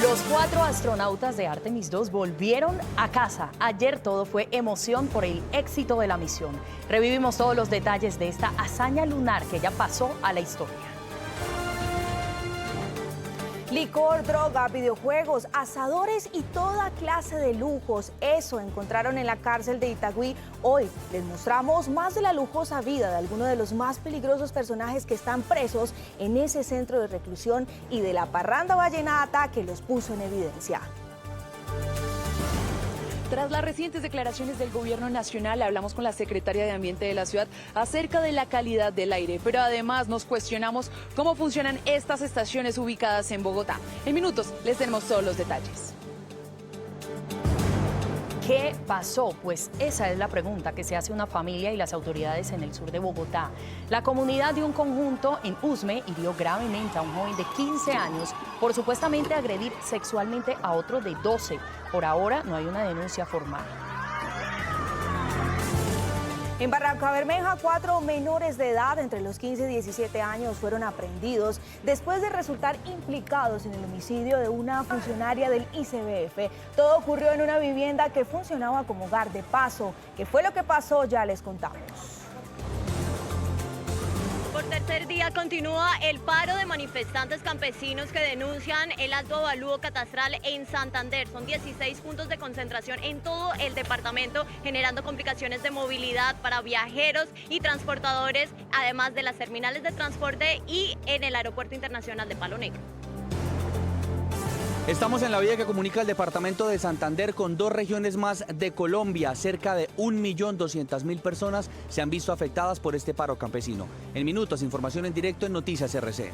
Los 4 astronautas de Artemis 2 volvieron a casa. Ayer todo fue emoción por el éxito de la misión. Revivimos todos los detalles de esta hazaña lunar que ya pasó a la historia. Licor, droga, videojuegos, asadores y toda clase de lujos. Eso encontraron en la cárcel de Itagüí. Hoy les mostramos más de la lujosa vida de algunos de los más peligrosos personajes que están presos en ese centro de reclusión y de la parranda vallenata que los puso en evidencia. Tras las recientes declaraciones del gobierno nacional, hablamos con la secretaria de Ambiente de la ciudad acerca de la calidad del aire, pero además nos cuestionamos cómo funcionan estas estaciones ubicadas en Bogotá. En minutos les tenemos todos los detalles. ¿Qué pasó? Pues esa es la pregunta que se hace una familia y las autoridades en el sur de Bogotá. La comunidad de un conjunto en Usme hirió gravemente a un joven de 15 años por supuestamente agredir sexualmente a otro de 12. Por ahora no hay una denuncia formal. En Barrancabermeja, 4 menores de edad entre los 15 y 17 años fueron aprehendidos después de resultar implicados en el homicidio de una funcionaria del ICBF. Todo ocurrió en una vivienda que funcionaba como hogar de paso. ¿Qué fue lo que pasó? Ya les contamos. Por tercer día continúa el paro de manifestantes campesinos que denuncian el alto avalúo catastral en Santander. Son 16 puntos de concentración en todo el departamento, generando complicaciones de movilidad para viajeros y transportadores, además de las terminales de transporte y en el Aeropuerto Internacional de Palo Negro. Estamos en la vía que comunica el departamento de Santander con 2 regiones más de Colombia. Cerca de 1.200.000 personas se han visto afectadas por este paro campesino. En minutos, información en directo en Noticias RCN.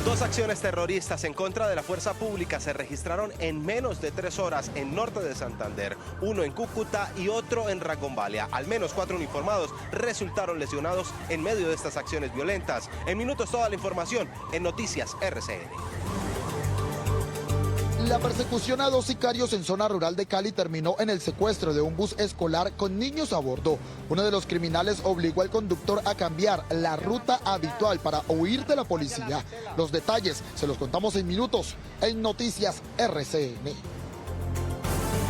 2 acciones terroristas en contra de la fuerza pública se registraron en menos de 3 horas en norte de Santander. Uno en Cúcuta y otro en Ragombalia. Al menos 4 uniformados resultaron lesionados en medio de estas acciones violentas. En minutos toda la información en Noticias RCN. La persecución a 2 sicarios en zona rural de Cali terminó en el secuestro de un bus escolar con niños a bordo. Uno de los criminales obligó al conductor a cambiar la ruta habitual para huir de la policía. Los detalles se los contamos en minutos en Noticias RCN.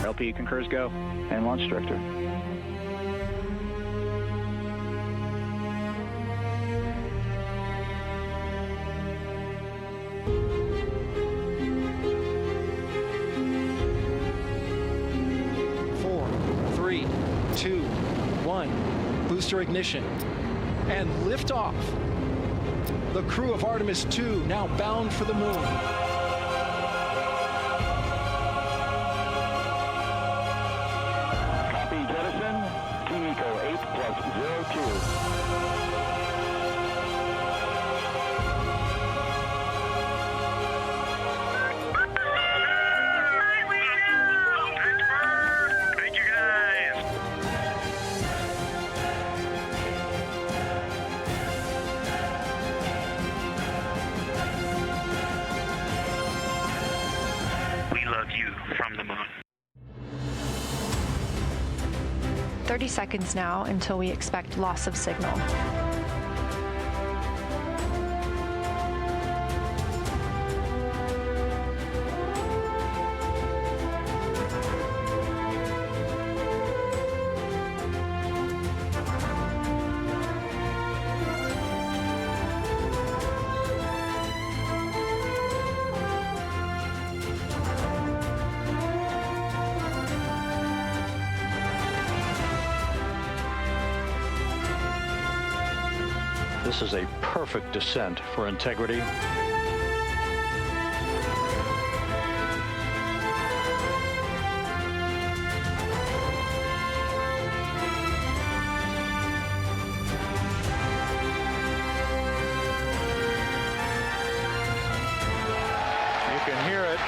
LP concurs go and launch director. Booster ignition and liftoff. The crew of Artemis 2 now bound for the moon. Copy, jettison. Team Eco 8+02. From the moon. 30 seconds now until we expect loss of signal. This is a perfect descent for integrity. You can hear it.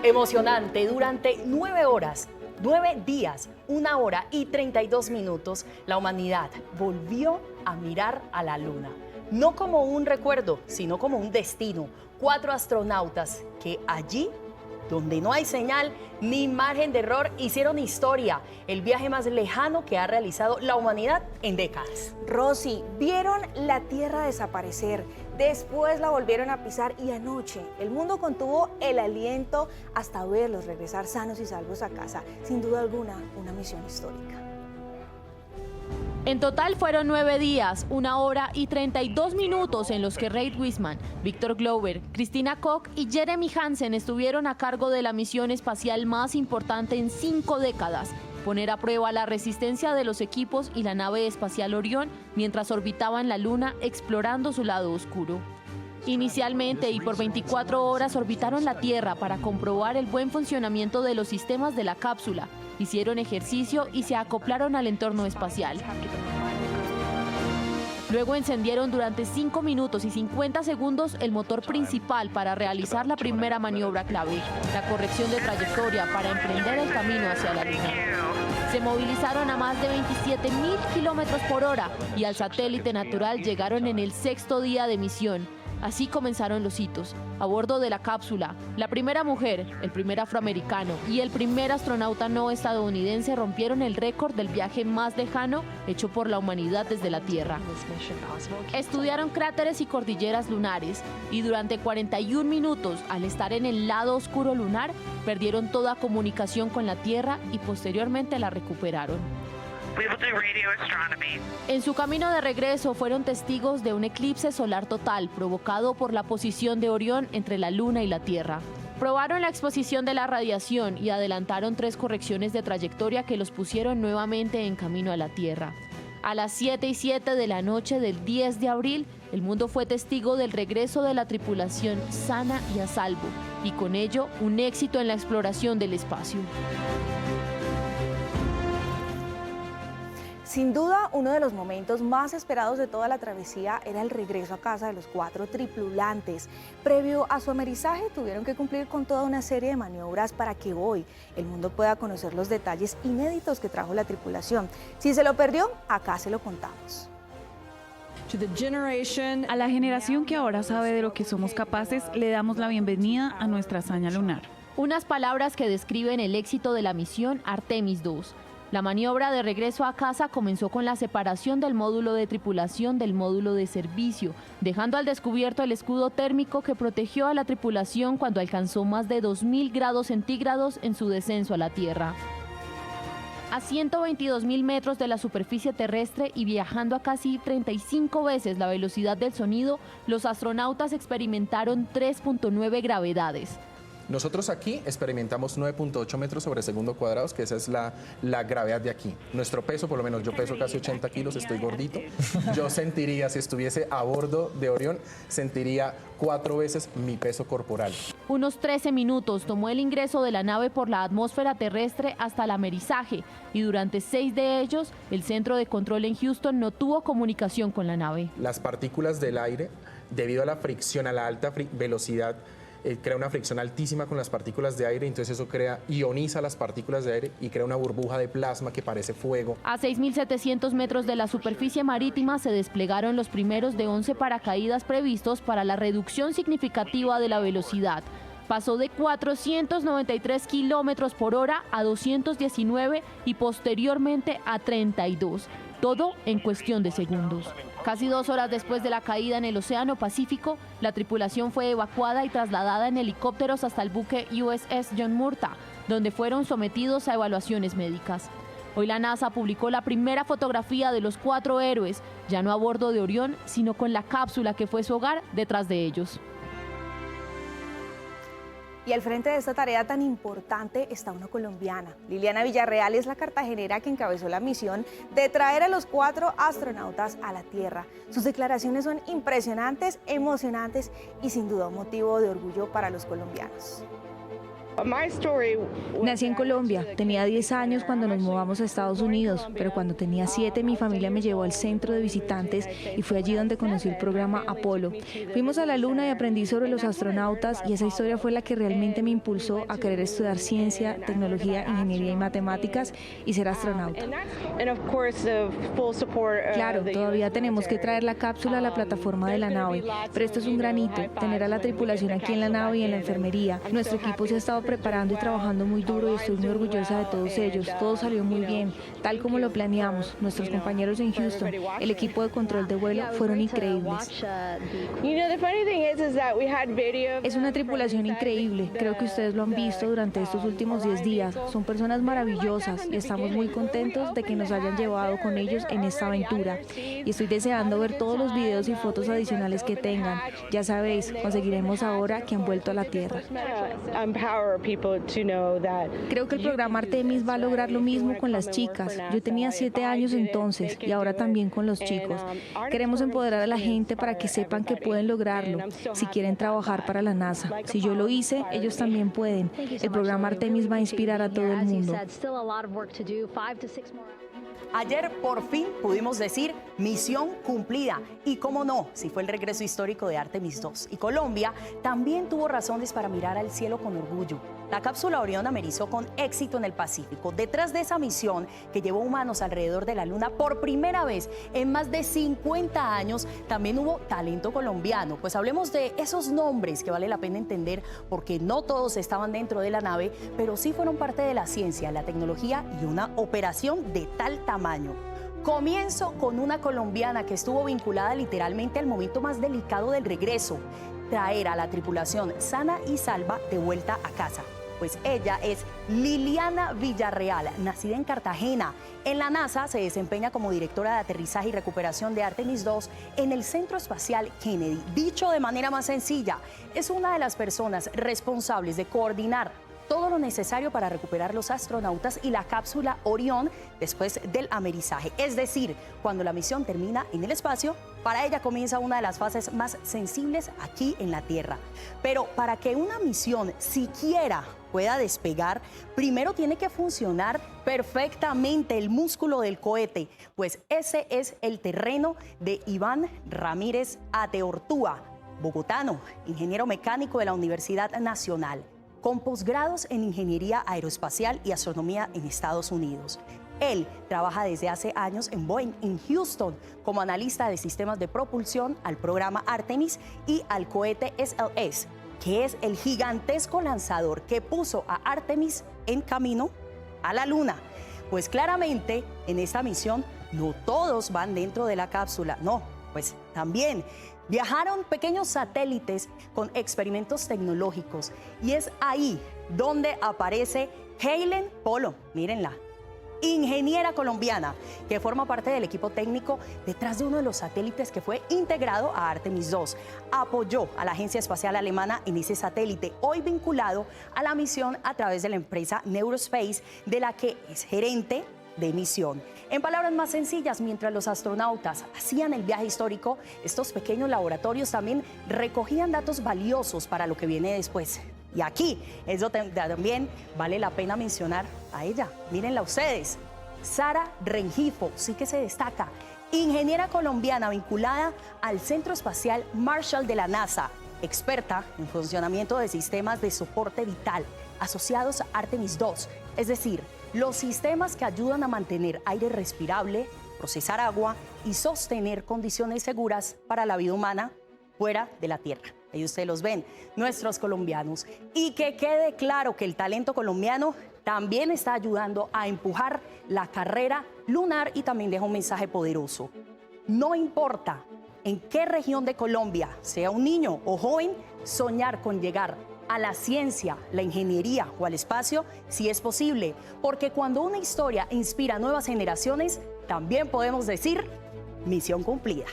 Emocionante, durante 9 horas, 9 días, 1 hora y 32 minutos, la humanidad volvió a mirar a la Luna. No como un recuerdo, sino como un destino. 4 astronautas que allí donde no hay señal ni margen de error, hicieron historia, el viaje más lejano que ha realizado la humanidad en décadas. Rosy, vieron la Tierra desaparecer, después la volvieron a pisar y anoche el mundo contuvo el aliento hasta verlos regresar sanos y salvos a casa. Sin duda alguna, una misión histórica. En total fueron 9 días, 1 hora y 32 minutos en los que Reid Wiseman, Victor Glover, Christina Koch y Jeremy Hansen estuvieron a cargo de la misión espacial más importante en 5 décadas, poner a prueba la resistencia de los equipos y la nave espacial Orión mientras orbitaban la Luna explorando su lado oscuro. Inicialmente y por 24 horas orbitaron la Tierra para comprobar el buen funcionamiento de los sistemas de la cápsula, hicieron ejercicio y se acoplaron al entorno espacial. Luego encendieron durante 5 minutos y 50 segundos el motor principal para realizar la primera maniobra clave, la corrección de trayectoria para emprender el camino hacia la Luna. Se movilizaron a más de 27.000 kilómetros por hora y al satélite natural llegaron en el 6º día de misión. Así comenzaron los hitos. A bordo de la cápsula, la primera mujer, el primer afroamericano y el primer astronauta no estadounidense rompieron el récord del viaje más lejano hecho por la humanidad desde la Tierra. Estudiaron cráteres y cordilleras lunares y durante 41 minutos, al estar en el lado oscuro lunar, perdieron toda comunicación con la Tierra y posteriormente la recuperaron. En su camino de regreso fueron testigos de un eclipse solar total provocado por la posición de Orión entre la Luna y la Tierra. Probaron la exposición de la radiación y adelantaron 3 correcciones de trayectoria que los pusieron nuevamente en camino a la Tierra. A las 7:07 de la noche del 10 de abril, el mundo fue testigo del regreso de la tripulación sana y a salvo, y con ello un éxito en la exploración del espacio. Sin duda, uno de los momentos más esperados de toda la travesía era el regreso a casa de los 4 tripulantes. Previo a su amerizaje, tuvieron que cumplir con toda una serie de maniobras para que hoy el mundo pueda conocer los detalles inéditos que trajo la tripulación. Si se lo perdió, acá se lo contamos. A la generación que ahora sabe de lo que somos capaces, le damos la bienvenida a nuestra hazaña lunar. Unas palabras que describen el éxito de la misión Artemis II. La maniobra de regreso a casa comenzó con la separación del módulo de tripulación del módulo de servicio, dejando al descubierto el escudo térmico que protegió a la tripulación cuando alcanzó más de 2.000 grados centígrados en su descenso a la Tierra. A 122.000 metros de la superficie terrestre y viajando a casi 35 veces la velocidad del sonido, los astronautas experimentaron 3.9 gravedades. Nosotros aquí experimentamos 9.8 metros sobre segundo cuadrados, que esa es la gravedad de aquí. Nuestro peso, por lo menos yo peso casi 80 kilos, estoy gordito. Yo sentiría, si estuviese a bordo de Orión, sentiría 4 veces mi peso corporal. Unos 13 minutos tomó el ingreso de la nave por la atmósfera terrestre hasta el amerizaje y durante 6 de ellos, el centro de control en Houston no tuvo comunicación con la nave. Las partículas del aire, debido a la fricción, a la alta velocidad, crea una fricción altísima con las partículas de aire, entonces eso ioniza las partículas de aire y crea una burbuja de plasma que parece fuego. A 6.700 metros de la superficie marítima se desplegaron los primeros de 11 paracaídas previstos para la reducción significativa de la velocidad. Pasó de 493 kilómetros por hora a 219 y posteriormente a 32. Todo en cuestión de segundos. Casi 2 horas después de la caída en el Océano Pacífico, la tripulación fue evacuada y trasladada en helicópteros hasta el buque USS John Murtagh, donde fueron sometidos a evaluaciones médicas. Hoy la NASA publicó la primera fotografía de los 4 héroes, ya no a bordo de Orión, sino con la cápsula que fue su hogar detrás de ellos. Y al frente de esta tarea tan importante está una colombiana. Liliana Villarreal es la cartagenera que encabezó la misión de traer a los 4 astronautas a la Tierra. Sus declaraciones son impresionantes, emocionantes y sin duda un motivo de orgullo para los colombianos. Nací en Colombia, tenía 10 años cuando nos mudamos a Estados Unidos, pero cuando tenía 7 mi familia me llevó al centro de visitantes y fue allí donde conocí el programa Apolo. Fuimos a la Luna y aprendí sobre los astronautas y esa historia fue la que realmente me impulsó a querer estudiar ciencia, tecnología, ingeniería y matemáticas y ser astronauta. Claro, todavía tenemos que traer la cápsula a la plataforma de la nave, pero esto es un granito, tener a la tripulación aquí en la nave y en la enfermería. Nuestro equipo se ha estado preparando y trabajando muy duro y estoy muy orgullosa de todos ellos. Todo salió muy bien, tal como lo planeamos. Nuestros compañeros en Houston, el equipo de control de vuelo fueron increíbles. Es una tripulación increíble. Creo que ustedes lo han visto durante estos últimos 10 días. Son personas maravillosas y estamos muy contentos de que nos hayan llevado con ellos en esta aventura. Y estoy deseando ver todos los videos y fotos adicionales que tengan. Ya sabéis, conseguiremos ahora que han vuelto a la Tierra. Creo que el programa Artemis va a lograr lo mismo con las chicas. Yo tenía 7 años entonces y ahora también con los chicos. Queremos empoderar a la gente para que sepan que pueden lograrlo si quieren trabajar para la NASA. Si yo lo hice, ellos también pueden. El programa Artemis va a inspirar a todo el mundo. Ayer por fin pudimos decir misión cumplida. Y cómo no, si fue el regreso histórico de Artemis II. Y Colombia también tuvo razones para mirar al cielo con orgullo. La cápsula Orión amerizó con éxito en el Pacífico. Detrás de esa misión que llevó humanos alrededor de la Luna por primera vez en más de 50 años, también hubo talento colombiano. Pues hablemos de esos nombres que vale la pena entender porque no todos estaban dentro de la nave, pero sí fueron parte de la ciencia, la tecnología y una operación de tal tamaño. Comienzo con una colombiana que estuvo vinculada literalmente al momento más delicado del regreso, traer a la tripulación sana y salva de vuelta a casa. Pues ella es Liliana Villarreal, nacida en Cartagena. En la NASA se desempeña como directora de aterrizaje y recuperación de Artemis II en el Centro Espacial Kennedy. Dicho de manera más sencilla, es una de las personas responsables de coordinar todo lo necesario para recuperar los astronautas y la cápsula Orión después del amerizaje. Es decir, cuando la misión termina en el espacio, para ella comienza una de las fases más sensibles aquí en la Tierra. Pero para que una misión siquiera pueda despegar, primero tiene que funcionar perfectamente el músculo del cohete, pues ese es el terreno de Iván Ramírez Ateortúa, bogotano, ingeniero mecánico de la Universidad Nacional, con posgrados en Ingeniería Aeroespacial y Astronomía en Estados Unidos. Él trabaja desde hace años en Boeing, en Houston, como analista de sistemas de propulsión al programa Artemis y al cohete SLS, que es el gigantesco lanzador que puso a Artemis en camino a la Luna. Pues claramente, en esta misión, no todos van dentro de la cápsula, no, pues también viajaron pequeños satélites con experimentos tecnológicos y es ahí donde aparece Helen Polo, mírenla, ingeniera colombiana que forma parte del equipo técnico detrás de uno de los satélites que fue integrado a Artemis II. Apoyó a la Agencia Espacial Alemana en ese satélite, hoy vinculado a la misión a través de la empresa Neurospace, de la que es gerente de misión. En palabras más sencillas, mientras los astronautas hacían el viaje histórico, estos pequeños laboratorios también recogían datos valiosos para lo que viene después. Y aquí es donde también vale la pena mencionar a ella. Mírenla ustedes, Sara Rengifo, sí que se destaca, ingeniera colombiana vinculada al Centro Espacial Marshall de la NASA, experta en funcionamiento de sistemas de soporte vital asociados a Artemis II, es decir, los sistemas que ayudan a mantener aire respirable, procesar agua y sostener condiciones seguras para la vida humana fuera de la Tierra. Ahí ustedes los ven, nuestros colombianos. Y que quede claro que el talento colombiano también está ayudando a empujar la carrera lunar y también deja un mensaje poderoso. No importa en qué región de Colombia, sea un niño o joven, soñar con llegar a la ciencia, la ingeniería o al espacio, sí es posible, porque cuando una historia inspira a nuevas generaciones, también podemos decir misión cumplida.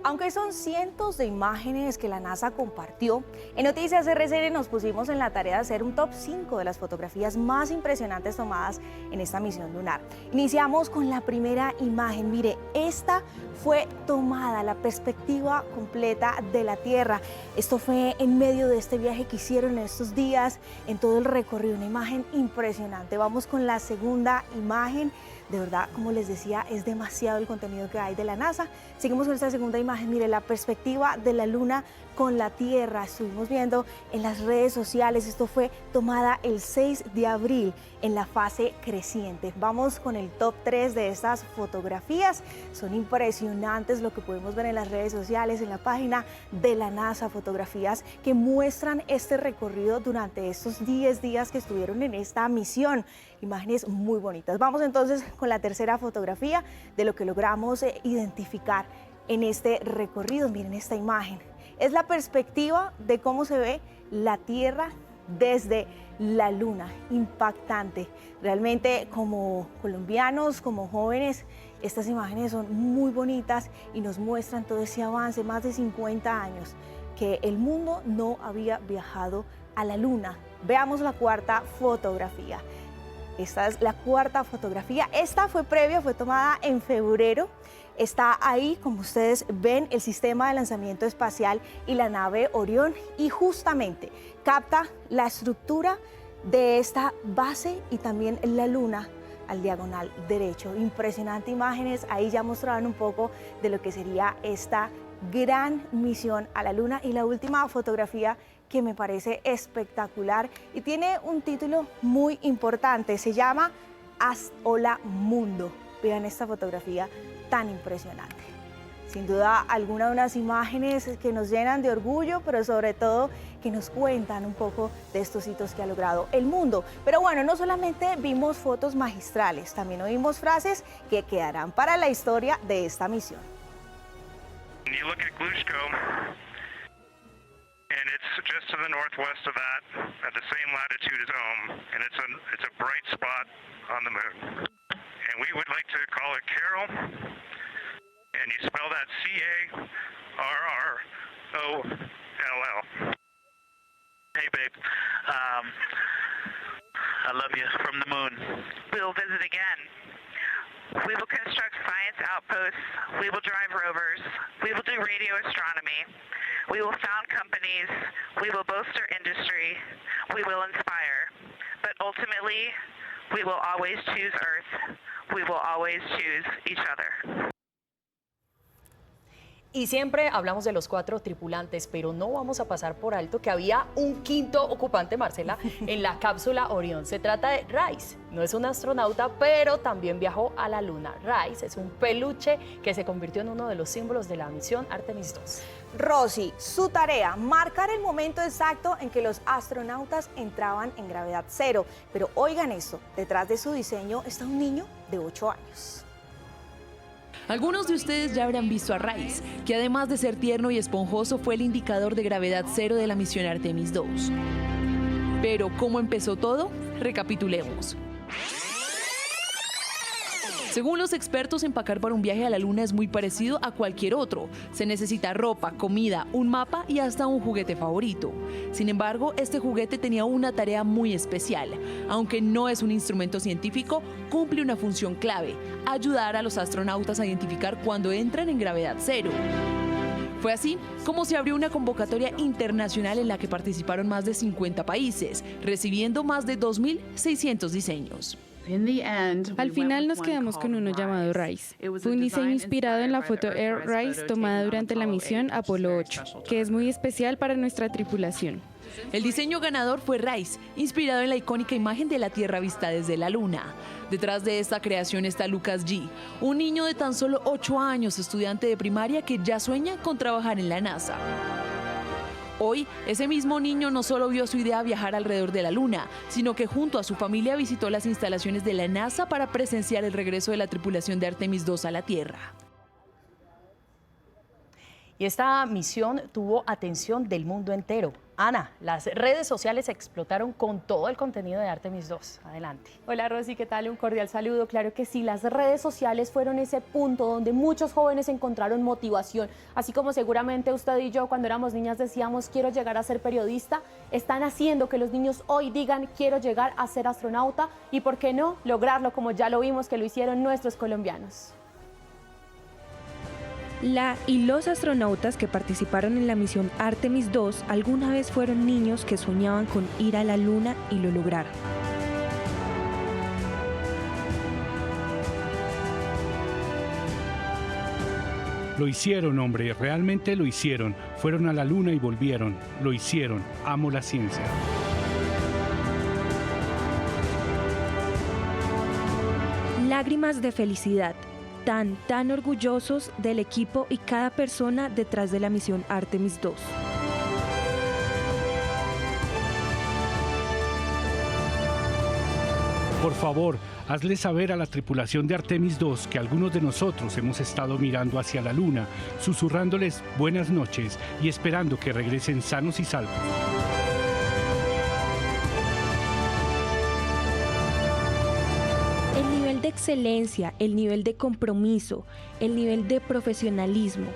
Aunque son cientos de imágenes que la NASA compartió, en Noticias RCN nos pusimos en la tarea de hacer un top 5 de las fotografías más impresionantes tomadas en esta misión lunar. Iniciamos con la primera imagen. Mire, esta fue tomada, la perspectiva completa de la Tierra. Esto fue en medio de este viaje que hicieron en estos días, en todo el recorrido, una imagen impresionante. Vamos con la segunda imagen. De verdad, como les decía, es demasiado el contenido que hay de la NASA. Seguimos con esta segunda imagen. Mire, la perspectiva de la Luna con la Tierra. Estuvimos viendo en las redes sociales, esto fue tomada el 6 de abril en la fase creciente. Vamos con el top 3 de estas fotografías. Son impresionantes lo que podemos ver en las redes sociales, en la página de la NASA, fotografías que muestran este recorrido durante estos 10 días que estuvieron en esta misión. Imágenes muy bonitas. Vamos entonces con la tercera fotografía de lo que logramos identificar en este recorrido. Miren esta imagen. Es la perspectiva de cómo se ve la Tierra desde la Luna. Impactante. Realmente, como colombianos, como jóvenes, estas imágenes son muy bonitas y nos muestran todo ese avance, más de 50 años, que el mundo no había viajado a la Luna. Veamos la cuarta fotografía. Esta es la cuarta fotografía. Esta fue previa, fue tomada en febrero. Está ahí, como ustedes ven, el sistema de lanzamiento espacial y la nave Orión, y justamente capta la estructura de esta base y también la Luna al diagonal derecho. Impresionante imágenes, ahí ya mostraban un poco de lo que sería esta gran misión a la Luna. Y la última fotografía, que me parece espectacular y tiene un título muy importante, se llama Hola Mundo. Vean esta fotografía tan impresionante. Sin duda alguna, unas imágenes que nos llenan de orgullo, pero sobre todo que nos cuentan un poco de estos hitos que ha logrado el mundo. Pero bueno, no solamente vimos fotos magistrales, también oímos frases que quedarán para la historia de esta misión. You look at Glushko, and it's just to the northwest of that, at the same latitude as Ohm, and it's a bright spot on the moon. And we would like to call it Carol, and you spell that C-A-R-R-O-L-L. Hey, babe. I love you from the moon. We'll visit again. We will construct science outposts. We will drive rovers. We will do radio astronomy. We will found companies. We will bolster industry. We will inspire. But ultimately, we will always choose Earth. We will always choose each other. Y siempre hablamos de los 4 tripulantes, pero no vamos a pasar por alto que había un quinto ocupante, Marcela, en la cápsula Orión. Se trata de Rice. No es un astronauta, pero también viajó a la Luna. Rice es un peluche que se convirtió en uno de los símbolos de la misión Artemis 2. Rosy, su tarea, marcar el momento exacto en que los astronautas entraban en gravedad cero. Pero oigan esto, detrás de su diseño está un niño de 8 años. Algunos de ustedes ya habrán visto a Rice, que además de ser tierno y esponjoso fue el indicador de gravedad cero de la misión Artemis 2. Pero, ¿cómo empezó todo? Recapitulemos. Según los expertos, empacar para un viaje a la Luna es muy parecido a cualquier otro. Se necesita ropa, comida, un mapa y hasta un juguete favorito. Sin embargo, este juguete tenía una tarea muy especial. Aunque no es un instrumento científico, cumple una función clave: ayudar a los astronautas a identificar cuando entran en gravedad cero. Fue así como se abrió una convocatoria internacional en la que participaron más de 50 países, recibiendo más de 2.600 diseños. Al final nos quedamos con uno llamado Rice. Fue un diseño inspirado en la foto Air Rice tomada durante la misión Apolo 8, que es muy especial para nuestra tripulación. El diseño ganador fue Rice, inspirado en la icónica imagen de la Tierra vista desde la Luna. Detrás de esta creación está Lucas G., un niño de tan solo 8 años, estudiante de primaria que ya sueña con trabajar en la NASA. Hoy, ese mismo niño no solo vio su idea viajar alrededor de la Luna, sino que junto a su familia visitó las instalaciones de la NASA para presenciar el regreso de la tripulación de Artemis 2 a la Tierra. Y esta misión tuvo atención del mundo entero. Ana, las redes sociales explotaron con todo el contenido de Artemis 2. Adelante. Hola Rosy, ¿qué tal? Un cordial saludo. Claro que sí, las redes sociales fueron ese punto donde muchos jóvenes encontraron motivación. Así como seguramente usted y yo cuando éramos niñas decíamos quiero llegar a ser periodista, están haciendo que los niños hoy digan quiero llegar a ser astronauta y por qué no lograrlo como ya lo vimos que lo hicieron nuestros colombianos. La y los astronautas que participaron en la misión Artemis 2 alguna vez fueron niños que soñaban con ir a la Luna y lo lograron. Lo hicieron, hombre, realmente lo hicieron. Fueron a la luna y volvieron. Lo hicieron. Amo la ciencia. Lágrimas de felicidad. Tan orgullosos del equipo y cada persona detrás de la misión Artemis II. Por favor, hazle saber a la tripulación de Artemis II que algunos de nosotros hemos estado mirando hacia la luna, susurrándoles buenas noches y esperando que regresen sanos y salvos. El nivel de excelencia, el nivel de compromiso, el nivel de profesionalismo,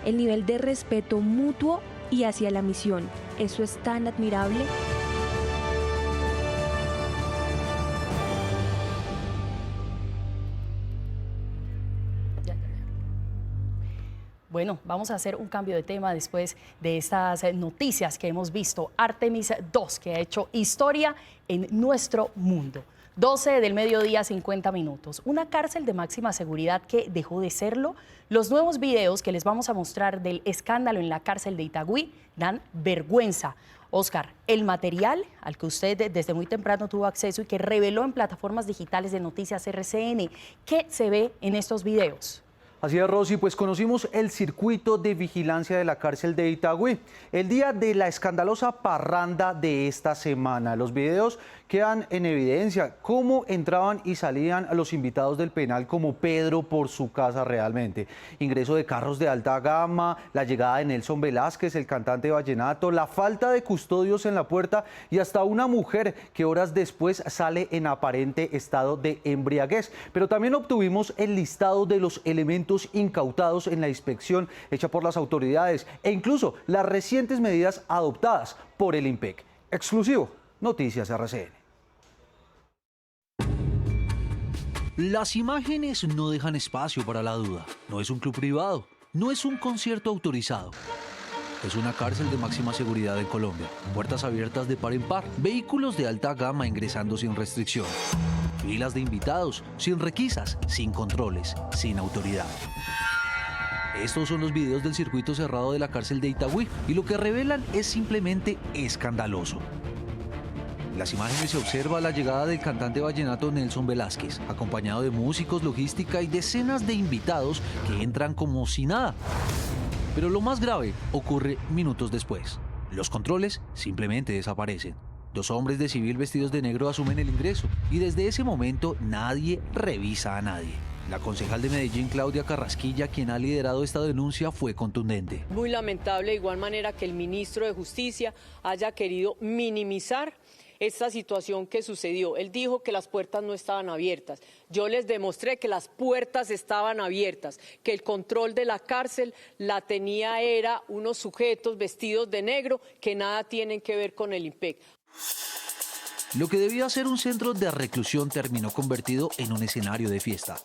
el nivel de respeto mutuo y hacia la misión, eso es tan admirable. Bueno, vamos a hacer un cambio de tema después de estas noticias que hemos visto. Artemis II, que ha hecho historia en nuestro mundo. 12 del mediodía, 50 minutos. Una cárcel de máxima seguridad que dejó de serlo. Los nuevos videos que les vamos a mostrar del escándalo en la cárcel de Itagüí dan vergüenza. Oscar, el material al que usted desde muy temprano tuvo acceso y que reveló en plataformas digitales de noticias RCN, ¿qué se ve en estos videos? Así es, Rosy, pues conocimos el circuito de vigilancia de la cárcel de Itagüí, el día de la escandalosa parranda de esta semana. Los videos quedan en evidencia cómo entraban y salían los invitados del penal como Pedro por su casa realmente. Ingreso de carros de alta gama, la llegada de Nelson Velázquez, el cantante vallenato, la falta de custodios en la puerta y hasta una mujer que horas después sale en aparente estado de embriaguez. Pero también obtuvimos el listado de los elementos incautados en la inspección hecha por las autoridades e incluso las recientes medidas adoptadas por el IMPEC. Exclusivo, Noticias RCN. Las imágenes no dejan espacio para la duda. No es un club privado, no es un concierto autorizado. Es una cárcel de máxima seguridad en Colombia. Puertas abiertas de par en par, vehículos de alta gama ingresando sin restricción. Filas de invitados, sin requisas, sin controles, sin autoridad. Estos son los videos del circuito cerrado de la cárcel de Itagüí y lo que revelan es simplemente escandaloso. En las imágenes se observa la llegada del cantante vallenato Nelson Velázquez, acompañado de músicos, logística y decenas de invitados que entran como si nada. Pero lo más grave ocurre minutos después. Los controles simplemente desaparecen. Dos hombres de civil vestidos de negro asumen el ingreso y desde ese momento nadie revisa a nadie. La concejal de Medellín, Claudia Carrasquilla, quien ha liderado esta denuncia, fue contundente. Muy lamentable, de igual manera que el ministro de Justicia haya querido minimizar esta situación que sucedió. Él dijo que las puertas no estaban abiertas. Yo les demostré que las puertas estaban abiertas, que el control de la cárcel la tenía era unos sujetos vestidos de negro que nada tienen que ver con el IMPEC. Lo que debía ser un centro de reclusión terminó convertido en un escenario de fiesta.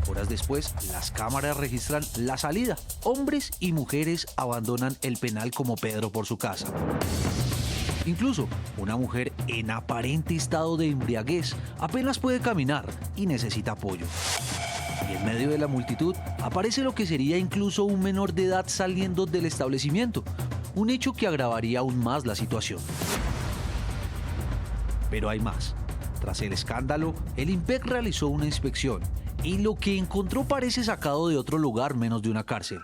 Horas después, las cámaras registran la salida. Hombres y mujeres abandonan el penal como Pedro por su casa. Incluso, una mujer en aparente estado de embriaguez apenas puede caminar y necesita apoyo. Y en medio de la multitud aparece lo que sería incluso un menor de edad saliendo del establecimiento, un hecho que agravaría aún más la situación. Pero hay más. Tras el escándalo, el IMPEC realizó una inspección y lo que encontró parece sacado de otro lugar menos de una cárcel.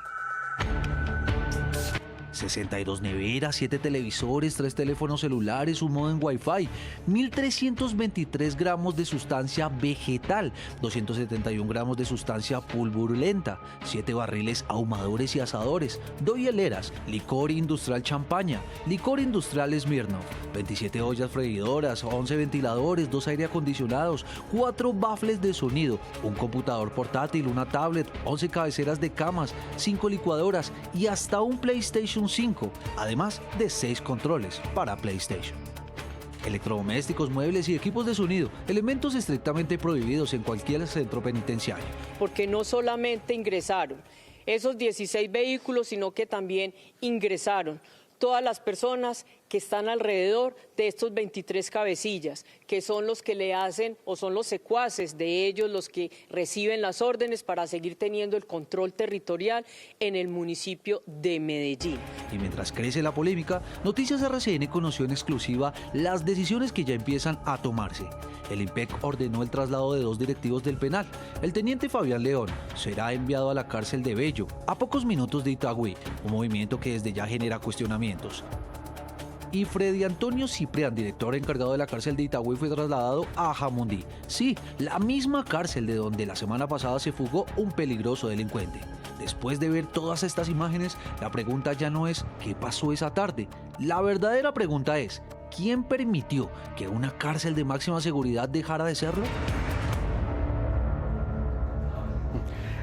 62 neveras, 7 televisores, 3 teléfonos celulares, un modem Wi-Fi, 1.323 gramos de sustancia vegetal, 271 gramos de sustancia pulverulenta, 7 barriles ahumadores y asadores, 2 hieleras, licor industrial champaña, licor industrial Smirnoff, 27 ollas freidoras, 11 ventiladores, 2 aire acondicionados, 4 baffles de sonido, un computador portátil, una tablet, 11 cabeceras de camas, 5 licuadoras y hasta un PlayStation 5, además de 6 controles para PlayStation. Electrodomésticos, muebles y equipos de sonido, elementos estrictamente prohibidos en cualquier centro penitenciario. Porque no solamente ingresaron esos 16 vehículos, sino que también ingresaron todas las personas que están alrededor de estos 23 cabecillas, que son los que le hacen o son los secuaces de ellos los que reciben las órdenes para seguir teniendo el control territorial en el municipio de Medellín. Y mientras crece la polémica, Noticias RCN conoció en exclusiva las decisiones que ya empiezan a tomarse. El IMPEC ordenó el traslado de 2 directivos del penal. El teniente Fabián León será enviado a la cárcel de Bello, a pocos minutos de Itagüí, un movimiento que desde ya genera cuestionamientos. Y Freddy Antonio Ciprián, director encargado de la cárcel de Itagüí, fue trasladado a Jamundí. Sí, la misma cárcel de donde la semana pasada se fugó un peligroso delincuente. Después de ver todas estas imágenes, la pregunta ya no es ¿qué pasó esa tarde? La verdadera pregunta es ¿quién permitió que una cárcel de máxima seguridad dejara de serlo?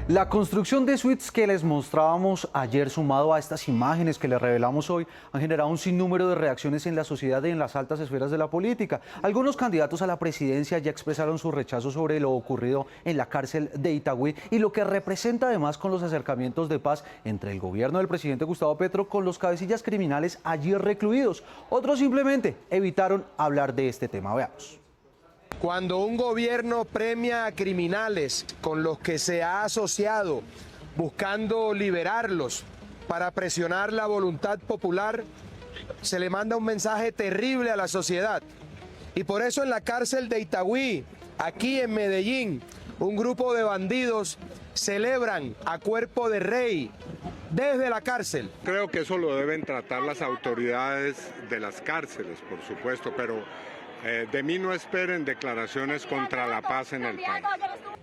La construcción de suites que les mostrábamos ayer, sumado a estas imágenes que les revelamos hoy, han generado un sinnúmero de reacciones en la sociedad y en las altas esferas de la política. Algunos candidatos a la presidencia ya expresaron su rechazo sobre lo ocurrido en la cárcel de Itagüí y lo que representa además con los acercamientos de paz entre el gobierno del presidente Gustavo Petro con los cabecillas criminales allí recluidos. Otros simplemente evitaron hablar de este tema. Veamos. Cuando un gobierno premia a criminales con los que se ha asociado, buscando liberarlos para presionar la voluntad popular, se le manda un mensaje terrible a la sociedad. Y por eso en la cárcel de Itagüí, aquí en Medellín, un grupo de bandidos celebran a cuerpo de rey desde la cárcel. Creo que eso lo deben tratar las autoridades de las cárceles, por supuesto, pero de mí no esperen declaraciones contra la paz en el país.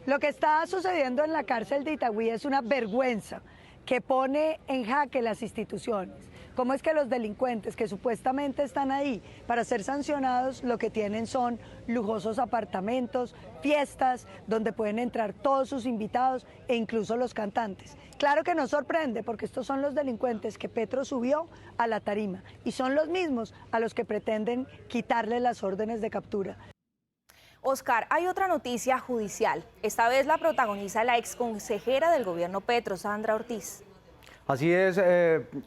Lo que está sucediendo en la cárcel de Itagüí es una vergüenza que pone en jaque las instituciones. ¿Cómo es que los delincuentes que supuestamente están ahí para ser sancionados lo que tienen son lujosos apartamentos, fiestas, donde pueden entrar todos sus invitados e incluso los cantantes? Claro que nos sorprende porque estos son los delincuentes que Petro subió a la tarima y son los mismos a los que pretenden quitarle las órdenes de captura. Oscar, hay otra noticia judicial. Esta vez la protagoniza la exconsejera del gobierno Petro, Sandra Ortiz. Así es,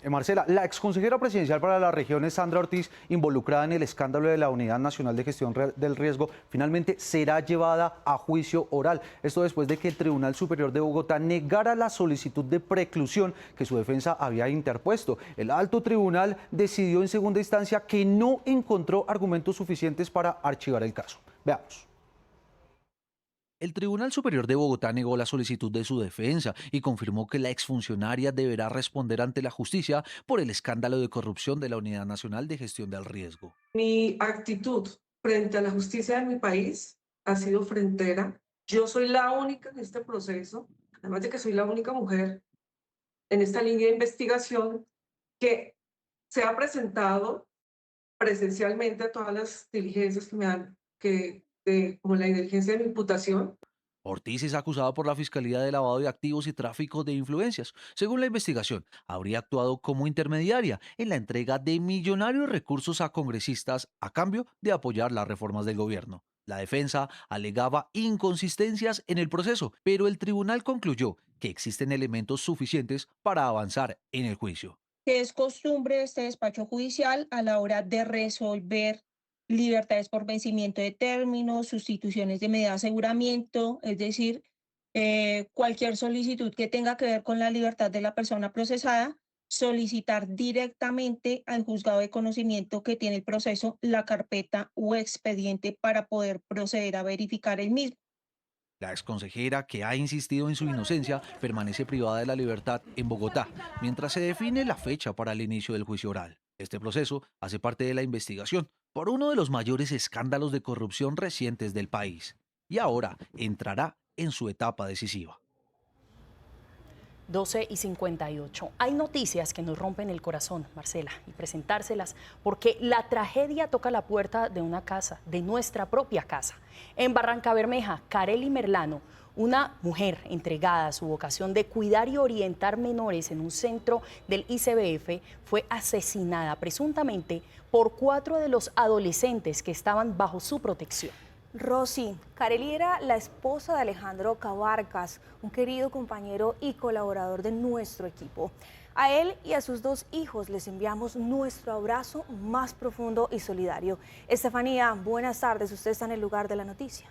Marcela, la exconsejera presidencial para las regiones, Sandra Ortiz, involucrada en el escándalo de la Unidad Nacional de Gestión del Riesgo, finalmente será llevada a juicio oral. Esto después de que el Tribunal Superior de Bogotá negara la solicitud de preclusión que su defensa había interpuesto. El alto tribunal decidió en segunda instancia que no encontró argumentos suficientes para archivar el caso. Veamos. El Tribunal Superior de Bogotá negó la solicitud de su defensa y confirmó que la exfuncionaria deberá responder ante la justicia por el escándalo de corrupción de la Unidad Nacional de Gestión del Riesgo. Mi actitud frente a la justicia de mi país ha sido frentera. Yo soy la única en este proceso, además de que soy la única mujer en esta línea de investigación que se ha presentado presencialmente a todas las diligencias que me dan, como la diligencia de mi imputación. Ortiz es acusada por la Fiscalía de lavado de activos y tráfico de influencias. Según la investigación, habría actuado como intermediaria en la entrega de millonarios recursos a congresistas a cambio de apoyar las reformas del gobierno. La defensa alegaba inconsistencias en el proceso, pero el tribunal concluyó que existen elementos suficientes para avanzar en el juicio. Que es costumbre de este despacho judicial a la hora de resolver libertades por vencimiento de términos, sustituciones de medida de aseguramiento, es decir, cualquier solicitud que tenga que ver con la libertad de la persona procesada, solicitar directamente al juzgado de conocimiento que tiene el proceso la carpeta o expediente para poder proceder a verificar el mismo. La exconsejera, que ha insistido en su inocencia, permanece privada de la libertad en Bogotá, mientras se define la fecha para el inicio del juicio oral. Este proceso hace parte de la investigación por uno de los mayores escándalos de corrupción recientes del país, y ahora entrará en su etapa decisiva. 12:58. Hay noticias que nos rompen el corazón, Marcela, y presentárselas porque la tragedia toca la puerta de una casa, de nuestra propia casa. En Barrancabermeja, Karely Merlano, una mujer entregada a su vocación de cuidar y orientar menores en un centro del ICBF, fue asesinada presuntamente por 4 de los adolescentes que estaban bajo su protección. Rosy, Karely era la esposa de Alejandro Cabarcas, un querido compañero y colaborador de nuestro equipo. A él y a sus 2 hijos les enviamos nuestro abrazo más profundo y solidario. Estefanía, buenas tardes. Usted está en el lugar de la noticia.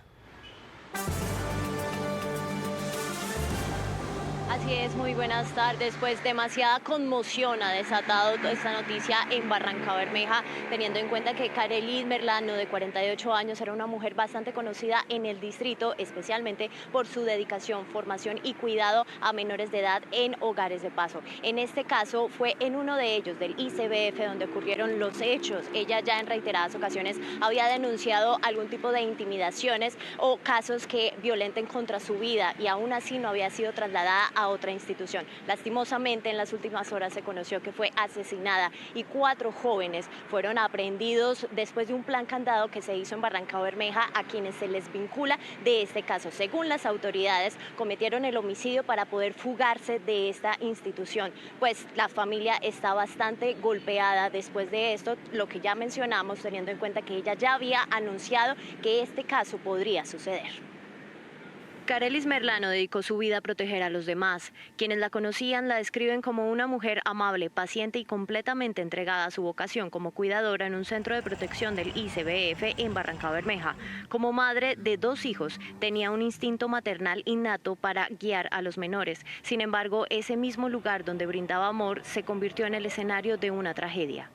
Así es, muy buenas tardes. Pues demasiada conmoción ha desatado toda esta noticia en Barrancabermeja, teniendo en cuenta que Carelis Merlano, de 48 años, era una mujer bastante conocida en el distrito, especialmente por su dedicación, formación y cuidado a menores de edad en hogares de paso. En este caso fue en uno de ellos, del ICBF, donde ocurrieron los hechos. Ella ya en reiteradas ocasiones había denunciado algún tipo de intimidaciones o casos que violenten contra su vida, y aún así no había sido trasladada a otra institución. Lastimosamente, en las últimas horas se conoció que fue asesinada y 4 jóvenes fueron aprehendidos después de un plan candado que se hizo en Barrancabermeja, a quienes se les vincula de este caso. Según las autoridades, cometieron el homicidio para poder fugarse de esta institución. Pues la familia está bastante golpeada después de esto, lo que ya mencionamos, teniendo en cuenta que ella ya había anunciado que este caso podría suceder. Carelis Merlano dedicó su vida a proteger a los demás. Quienes la conocían la describen como una mujer amable, paciente y completamente entregada a su vocación como cuidadora en un centro de protección del ICBF en Barrancabermeja. Como madre de 2 hijos, tenía un instinto maternal innato para guiar a los menores. Sin embargo, ese mismo lugar donde brindaba amor se convirtió en el escenario de una tragedia.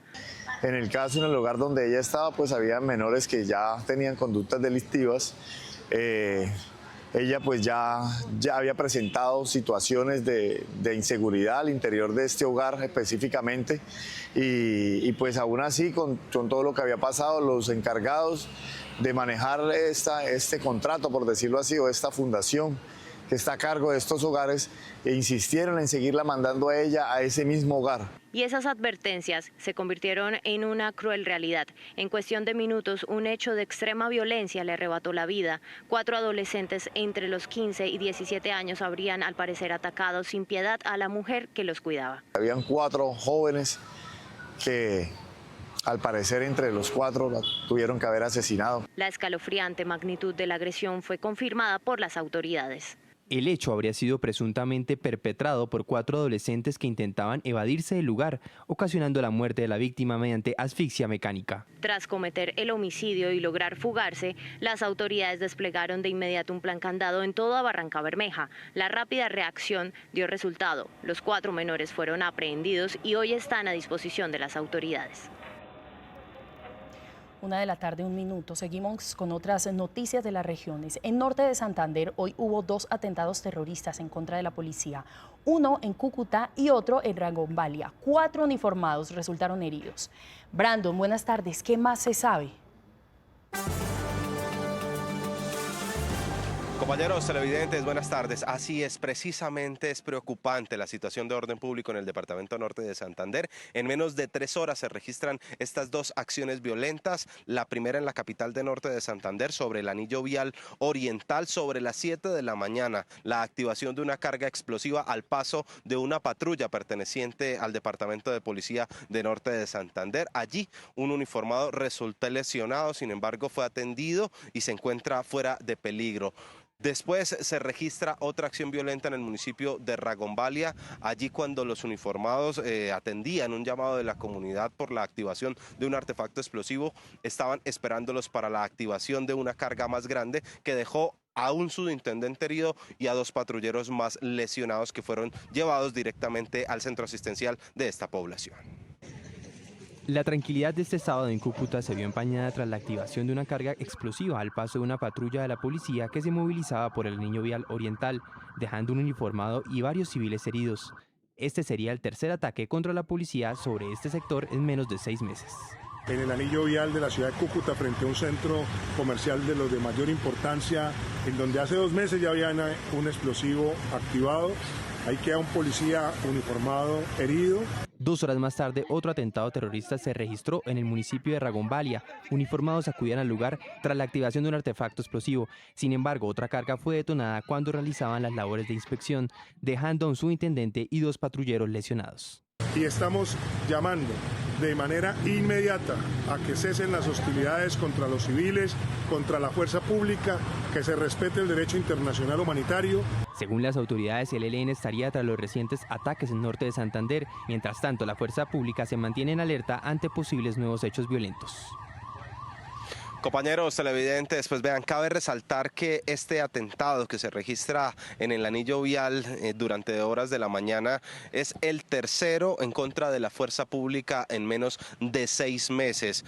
En el caso, en el lugar donde ella estaba, pues había menores que ya tenían conductas delictivas. Ella pues ya había presentado situaciones de inseguridad al interior de este hogar específicamente, y pues aún así con todo lo que había pasado, los encargados de manejar este contrato, por decirlo así, o esta fundación que está a cargo de estos hogares, insistieron en seguirla mandando a ella a ese mismo hogar. Y esas advertencias se convirtieron en una cruel realidad. En cuestión de minutos, un hecho de extrema violencia le arrebató la vida. 4 adolescentes entre los 15 y 17 años habrían, al parecer, atacado sin piedad a la mujer que los cuidaba. Habían 4 jóvenes que, al parecer, entre los 4 la tuvieron que haber asesinado. La escalofriante magnitud de la agresión fue confirmada por las autoridades. El hecho habría sido presuntamente perpetrado por 4 adolescentes que intentaban evadirse del lugar, ocasionando la muerte de la víctima mediante asfixia mecánica. Tras cometer el homicidio y lograr fugarse, las autoridades desplegaron de inmediato un plan candado en toda Barrancabermeja. La rápida reacción dio resultado. Los 4 menores fueron aprehendidos y hoy están a disposición de las autoridades. 1:01 p.m. Seguimos con otras noticias de las regiones. En norte de Santander, hoy hubo 2 atentados terroristas en contra de la policía. Uno en Cúcuta y otro en Ragombalia. 4 uniformados resultaron heridos. Brandon, buenas tardes. ¿Qué más se sabe? Compañeros televidentes, buenas tardes. Así es, precisamente es preocupante la situación de orden público en el departamento norte de Santander. En menos de 3 horas se registran estas 2 acciones violentas. La primera en la capital de norte de Santander, sobre el anillo vial oriental, sobre las 7 de la mañana. La activación de una carga explosiva al paso de una patrulla perteneciente al departamento de policía de norte de Santander. Allí un uniformado resultó lesionado, sin embargo fue atendido y se encuentra fuera de peligro. Después se registra otra acción violenta en el municipio de Ragombalia, allí cuando los uniformados atendían un llamado de la comunidad por la activación de un artefacto explosivo, estaban esperándolos para la activación de una carga más grande que dejó a un subintendente herido y a 2 patrulleros más lesionados que fueron llevados directamente al centro asistencial de esta población. La tranquilidad de este sábado en Cúcuta se vio empañada tras la activación de una carga explosiva al paso de una patrulla de la policía que se movilizaba por el anillo vial oriental, dejando un uniformado y varios civiles heridos. Este sería el 3er ataque contra la policía sobre este sector en menos de 6 meses. En el anillo vial de la ciudad de Cúcuta, frente a un centro comercial de los de mayor importancia, en donde hace 2 meses ya había un explosivo activado. Ahí queda un policía uniformado herido. 2 horas más tarde, otro atentado terrorista se registró en el municipio de Ragombalia. Uniformados acudían al lugar tras la activación de un artefacto explosivo. Sin embargo, otra carga fue detonada cuando realizaban las labores de inspección, dejando a un subintendente y 2 patrulleros lesionados. Y estamos llamando de manera inmediata a que cesen las hostilidades contra los civiles, contra la fuerza pública, que se respete el derecho internacional humanitario. Según las autoridades, el ELN estaría tras los recientes ataques en el norte de Santander. Mientras tanto, la fuerza pública se mantiene en alerta ante posibles nuevos hechos violentos. Compañeros televidentes, pues vean, cabe resaltar que este atentado que se registra en el anillo vial durante horas de la mañana es el tercero en contra de la fuerza pública en menos de 6 meses.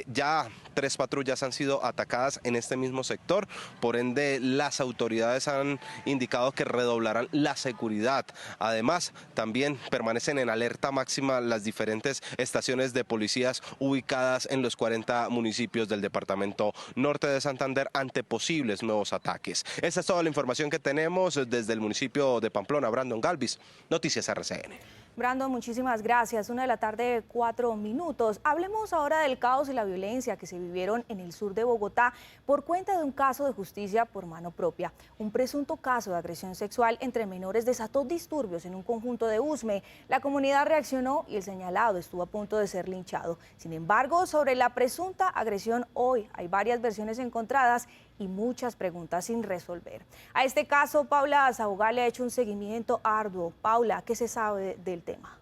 Ya 3 patrullas han sido atacadas en este mismo sector, por ende las autoridades han indicado que redoblarán la seguridad. Además, también permanecen en alerta máxima las diferentes estaciones de policías ubicadas en los 40 municipios del departamento norte de Santander ante posibles nuevos ataques. Esta es toda la información que tenemos desde el municipio de Pamplona. Brandon Galvis, Noticias RCN. Brandon, muchísimas gracias. 1:04 p.m. Hablemos ahora del caos y la violencia que se vivieron en el sur de Bogotá por cuenta de un caso de justicia por mano propia. Un presunto caso de agresión sexual entre menores desató disturbios en un conjunto de Usme. La comunidad reaccionó y el señalado estuvo a punto de ser linchado. Sin embargo, sobre la presunta agresión hoy hay varias versiones encontradas y muchas preguntas sin resolver. A este caso, Paula Sabogal le ha hecho un seguimiento arduo. Paula, ¿qué se sabe del tema?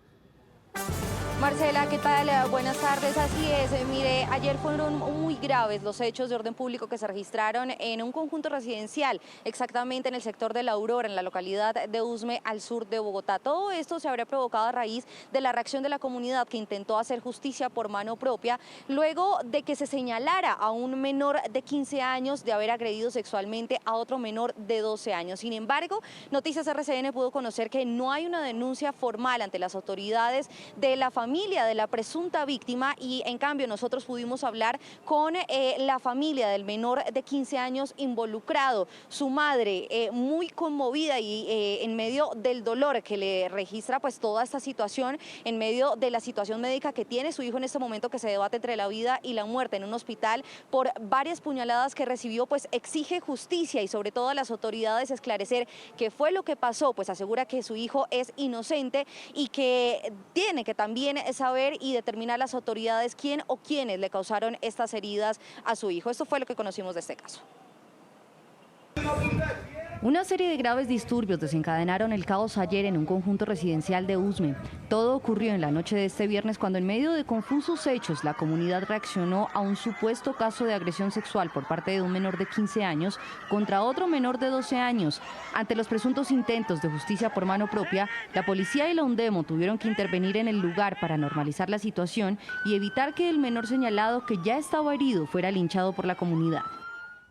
Marcela, ¿qué tal? Buenas tardes, así es. Mire, ayer fueron muy graves los hechos de orden público que se registraron en un conjunto residencial, exactamente en el sector de La Aurora, en la localidad de Usme, al sur de Bogotá. Todo esto se habría provocado a raíz de la reacción de la comunidad que intentó hacer justicia por mano propia, luego de que se señalara a un menor de 15 años de haber agredido sexualmente a otro menor de 12 años. Sin embargo, Noticias RCN pudo conocer que no hay una denuncia formal ante las autoridades de la familia de la presunta víctima y en cambio nosotros pudimos hablar con la familia del menor de 15 años involucrado. Su madre muy conmovida y en medio del dolor que le registra pues toda esta situación, en medio de la situación médica que tiene su hijo en este momento, que se debate entre la vida y la muerte en un hospital por varias puñaladas que recibió, pues exige justicia y sobre todo a las autoridades esclarecer qué fue lo que pasó, pues asegura que su hijo es inocente y que tiene que también saber y determinar las autoridades quién o quiénes le causaron estas heridas a su hijo. Esto fue lo que conocimos de este caso. Una serie de graves disturbios desencadenaron el caos ayer en un conjunto residencial de Usme. Todo ocurrió en la noche de este viernes cuando en medio de confusos hechos la comunidad reaccionó a un supuesto caso de agresión sexual por parte de un menor de 15 años contra otro menor de 12 años. Ante los presuntos intentos de justicia por mano propia, la policía y la UNDEMO tuvieron que intervenir en el lugar para normalizar la situación y evitar que el menor señalado, que ya estaba herido, fuera linchado por la comunidad.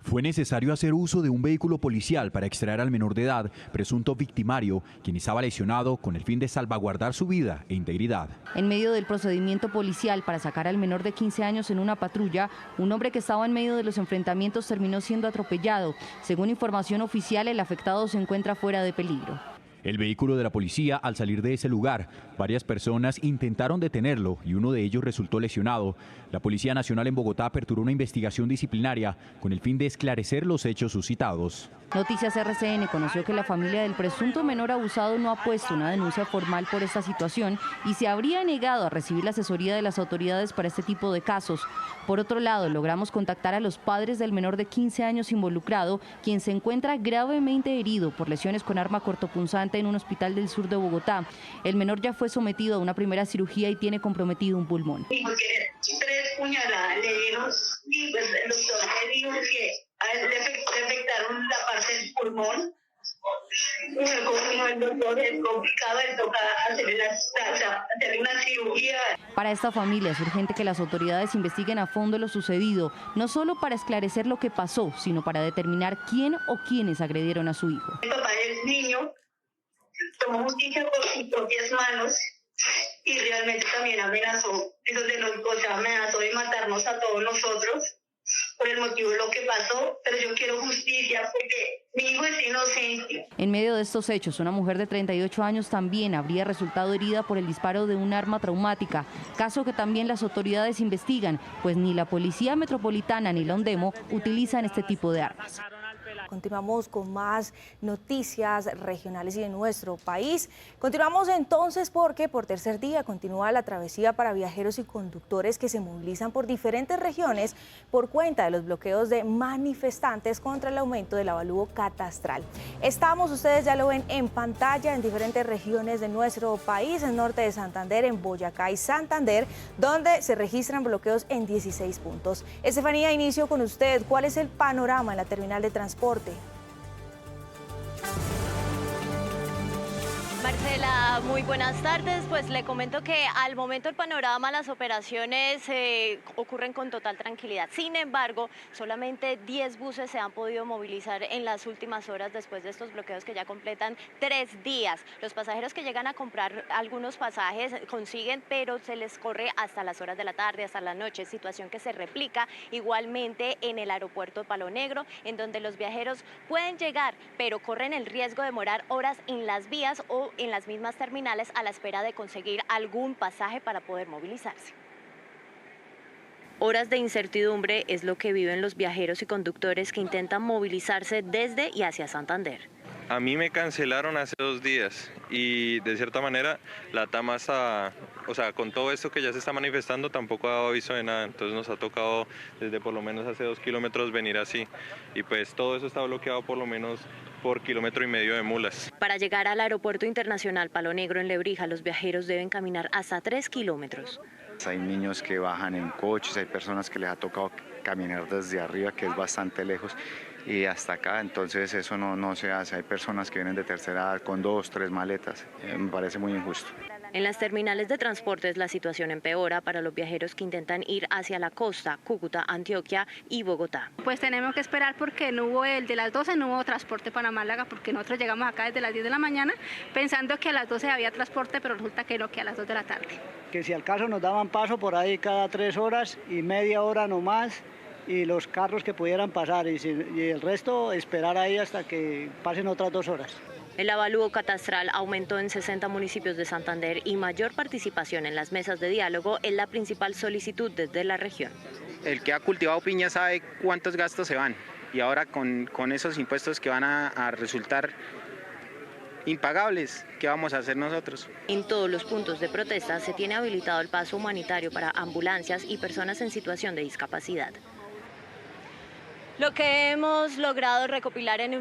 Fue necesario hacer uso de un vehículo policial para extraer al menor de edad, presunto victimario, quien estaba lesionado, con el fin de salvaguardar su vida e integridad. En medio del procedimiento policial para sacar al menor de 15 años en una patrulla, un hombre que estaba en medio de los enfrentamientos terminó siendo atropellado. Según información oficial, el afectado se encuentra fuera de peligro. El vehículo de la policía, al salir de ese lugar, varias personas intentaron detenerlo y uno de ellos resultó lesionado. La Policía Nacional en Bogotá aperturó una investigación disciplinaria con el fin de esclarecer los hechos suscitados. Noticias RCN conoció que la familia del presunto menor abusado no ha puesto una denuncia formal por esta situación y se habría negado a recibir la asesoría de las autoridades para este tipo de casos. Por otro lado, logramos contactar a los padres del menor de 15 años involucrado, quien se encuentra gravemente herido por lesiones con arma cortopunzante en un hospital del sur de Bogotá. El menor ya fue sometido a una primera cirugía y tiene comprometido un pulmón. Porque 3 puñaladas le dieron y pues el doctor me dijo que a él le afectaron la parte del pulmón. El doctor es complicado, le toca hacerle una cirugía. Para esta familia es urgente que las autoridades investiguen a fondo lo sucedido, no solo para esclarecer lo que pasó, sino para determinar quién o quiénes agredieron a su hijo. El papá del niño tomó justicia por sus propias manos y realmente también amenazó de matarnos a todos nosotros por el motivo de lo que pasó, pero yo quiero justicia porque mi hijo es inocente. En medio de estos hechos, una mujer de 38 años también habría resultado herida por el disparo de un arma traumática, caso que también las autoridades investigan, pues ni la Policía Metropolitana ni la UNDEMO utilizan este tipo de armas. continuamos con más noticias regionales y de nuestro país. Continuamos entonces porque por tercer día continúa la travesía para viajeros y conductores que se movilizan por diferentes regiones por cuenta de los bloqueos de manifestantes contra el aumento del avalúo catastral. Estamos, ustedes ya lo ven en pantalla, en diferentes regiones de nuestro país, en norte de Santander, en Boyacá y Santander, donde se registran bloqueos en 16 puntos. Estefanía, inicio con usted. ¿Cuál es el panorama en la terminal de transporte? Marcela, muy buenas tardes. Pues le comento que al momento el panorama, las operaciones ocurren con total tranquilidad. Sin embargo, solamente 10 buses se han podido movilizar en las últimas horas después de estos bloqueos que ya completan 3 días. Los pasajeros que llegan a comprar algunos pasajes consiguen, pero se les corre hasta las horas de la tarde, hasta la noche, situación que se replica igualmente en el aeropuerto de Palo Negro, en donde los viajeros pueden llegar, pero corren el riesgo de demorar horas en las vías o en las mismas terminales a la espera de conseguir algún pasaje para poder movilizarse. Horas de incertidumbre es lo que viven los viajeros y conductores que intentan movilizarse desde y hacia Santander. A mí me cancelaron hace 2 días y de cierta manera la TAM con todo esto que ya se está manifestando tampoco ha dado aviso de nada, entonces nos ha tocado desde por lo menos hace 2 kilómetros venir así y pues todo eso está bloqueado por lo menos por 1,5 kilómetros de mulas. Para llegar al aeropuerto internacional Palo Negro en Lebrija, los viajeros deben caminar hasta 3 kilómetros. Hay niños que bajan en coches, hay personas que les ha tocado caminar desde arriba, que es bastante lejos, y hasta acá, entonces eso no se hace. Hay personas que vienen de tercera edad con 2, 3 maletas, me parece muy injusto. En las terminales de transportes la situación empeora para los viajeros que intentan ir hacia la costa, Cúcuta, Antioquia y Bogotá. Pues tenemos que esperar porque no hubo el de las 12, no hubo transporte para Málaga, porque nosotros llegamos acá desde las 10 de la mañana pensando que a las 12 había transporte, pero resulta que no, que a las 2 de la tarde. Que si al caso nos daban paso por ahí cada 3 horas y media hora no más, y los carros que pudieran pasar y el resto esperar ahí hasta que pasen otras 2 horas. El avalúo catastral aumentó en 60 municipios de Santander y mayor participación en las mesas de diálogo es la principal solicitud desde la región. El que ha cultivado piña sabe cuántos gastos se van y ahora con esos impuestos que van a resultar impagables, ¿qué vamos a hacer nosotros? En todos los puntos de protesta se tiene habilitado el paso humanitario para ambulancias y personas en situación de discapacidad. Lo que hemos logrado recopilar en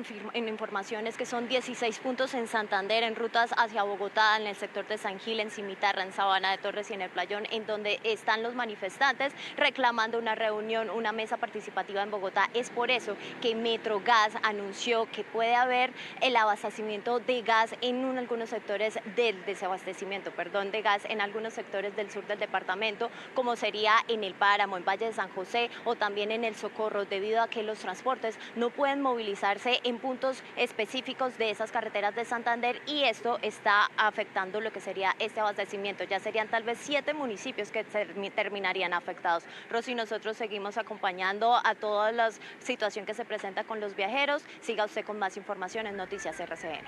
información es que son 16 puntos en Santander, en rutas hacia Bogotá, en el sector de San Gil, en Cimitarra, en Sabana de Torres y en el Playón, en donde están los manifestantes reclamando una reunión, una mesa participativa en Bogotá. Es por eso que Metrogas anunció que puede haber el abastecimiento de gas en algunos sectores del desabastecimiento, de gas en algunos sectores del sur del departamento, como sería en el Páramo, en Valle de San José o también en el Socorro, debido a que los transportes no pueden movilizarse en puntos específicos de esas carreteras de Santander y esto está afectando lo que sería este abastecimiento. Ya serían tal vez 7 municipios que terminarían afectados. Rosy, nosotros seguimos acompañando a toda la situación que se presenta con los viajeros. Siga usted con más información en Noticias RCN.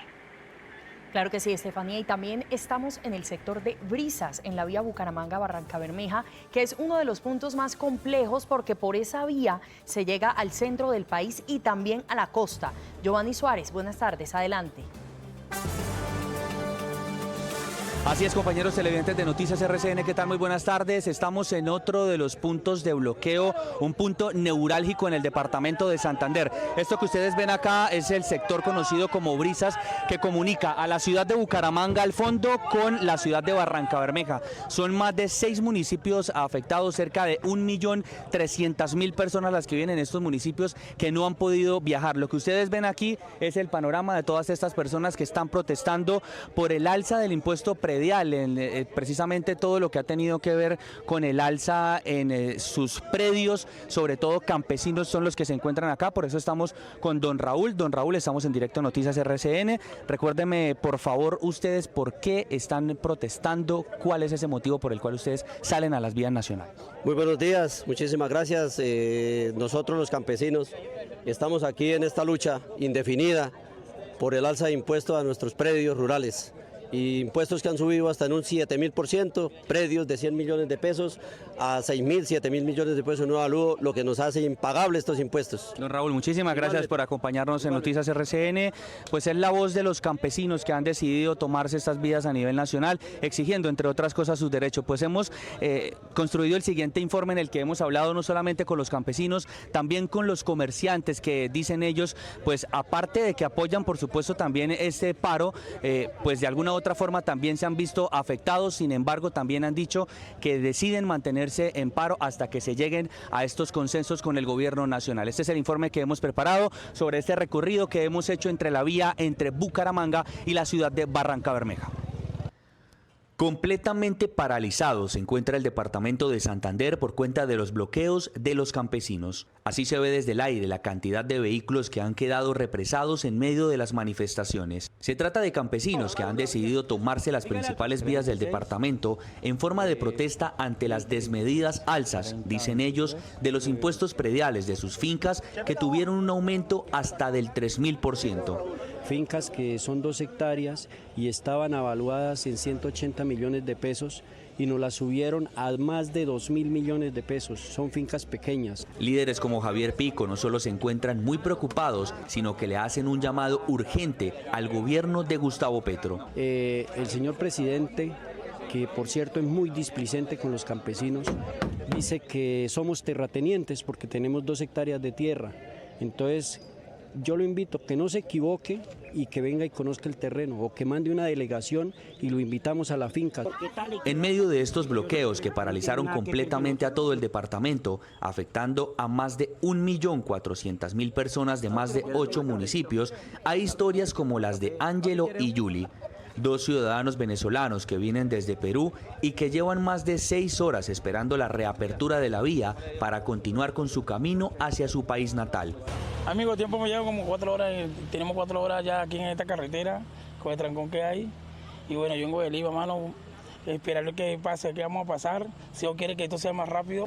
Claro que sí, Estefanía, y también estamos en el sector de Brisas, en la vía Bucaramanga-Barrancabermeja, que es uno de los puntos más complejos porque por esa vía se llega al centro del país y también a la costa. Giovanni Suárez, buenas tardes, adelante. Así es, compañeros televidentes de Noticias RCN, ¿qué tal? Muy buenas tardes. Estamos en otro de los puntos de bloqueo, un punto neurálgico en el departamento de Santander. Esto que ustedes ven acá es el sector conocido como Brisas, que comunica a la ciudad de Bucaramanga al fondo con la ciudad de Barrancabermeja. Son más de 6 municipios afectados, cerca de 1.300.000 personas las que viven en estos municipios que no han podido viajar. Lo que ustedes ven aquí es el panorama de todas estas personas que están protestando por el alza del impuesto predial, precisamente todo lo que ha tenido que ver con el alza en sus predios, sobre todo campesinos son los que se encuentran acá, por eso estamos con don Raúl. Don Raúl, estamos en directo en Noticias RCN. Recuérdeme, por favor, ustedes por qué están protestando, cuál es ese motivo por el cual ustedes salen a las vías nacionales. Muy buenos días, muchísimas gracias. Nosotros los campesinos estamos aquí en esta lucha indefinida por el alza de impuestos a nuestros predios rurales. Impuestos que han subido hasta en un 7.000%, predios de 100 millones de pesos a 6.000, 7.000 millones de pesos en un avalúo, lo que nos hace impagable estos impuestos. Don Raúl, muchísimas gracias por acompañarnos en Noticias RCN. Pues es la voz de los campesinos que han decidido tomarse estas vías a nivel nacional, exigiendo, entre otras cosas, sus derechos. Pues hemos construido el siguiente informe en el que hemos hablado no solamente con los campesinos, también con los comerciantes, que dicen ellos, pues aparte de que apoyan, por supuesto, también este paro, pues de alguna otra forma también se han visto afectados. Sin embargo, también han dicho que deciden mantenerse en paro hasta que se lleguen a estos consensos con el gobierno nacional. Este es el informe que hemos preparado sobre este recorrido que hemos hecho entre la vía entre Bucaramanga y la ciudad de Barrancabermeja. Completamente paralizado se encuentra el departamento de Santander por cuenta de los bloqueos de los campesinos. Así se ve desde el aire la cantidad de vehículos que han quedado represados en medio de las manifestaciones. Se trata de campesinos que han decidido tomarse las principales vías del departamento en forma de protesta ante las desmedidas alzas, dicen ellos, de los impuestos prediales de sus fincas, que tuvieron un aumento hasta del 3.000%. Fincas que son 2 hectáreas y estaban avaluadas en 180 millones de pesos y nos las subieron a más de 2.000 millones de pesos. Son fincas pequeñas. Líderes como Javier Pico no solo se encuentran muy preocupados, sino que le hacen un llamado urgente al gobierno de Gustavo Petro. El señor presidente, que por cierto es muy displicente con los campesinos, dice que somos terratenientes porque tenemos 2 hectáreas de tierra. Entonces, yo lo invito a que no se equivoque y que venga y conozca el terreno, o que mande una delegación y lo invitamos a la finca. En medio de estos bloqueos que paralizaron completamente a todo el departamento, afectando a más de 1.400.000 personas de más de 8 municipios, hay historias como las de Ángelo y Yuli, 2 ciudadanos venezolanos que vienen desde Perú y que llevan más de 6 horas esperando la reapertura de la vía para continuar con su camino hacia su país natal. Amigo, tiempo me llevo como 4 horas, tenemos 4 horas ya aquí en esta carretera, con el trancón que hay. Y bueno, yo vengo de Lima, mano, esperar lo que pase, que vamos a pasar, si Dios quiere que esto sea más rápido.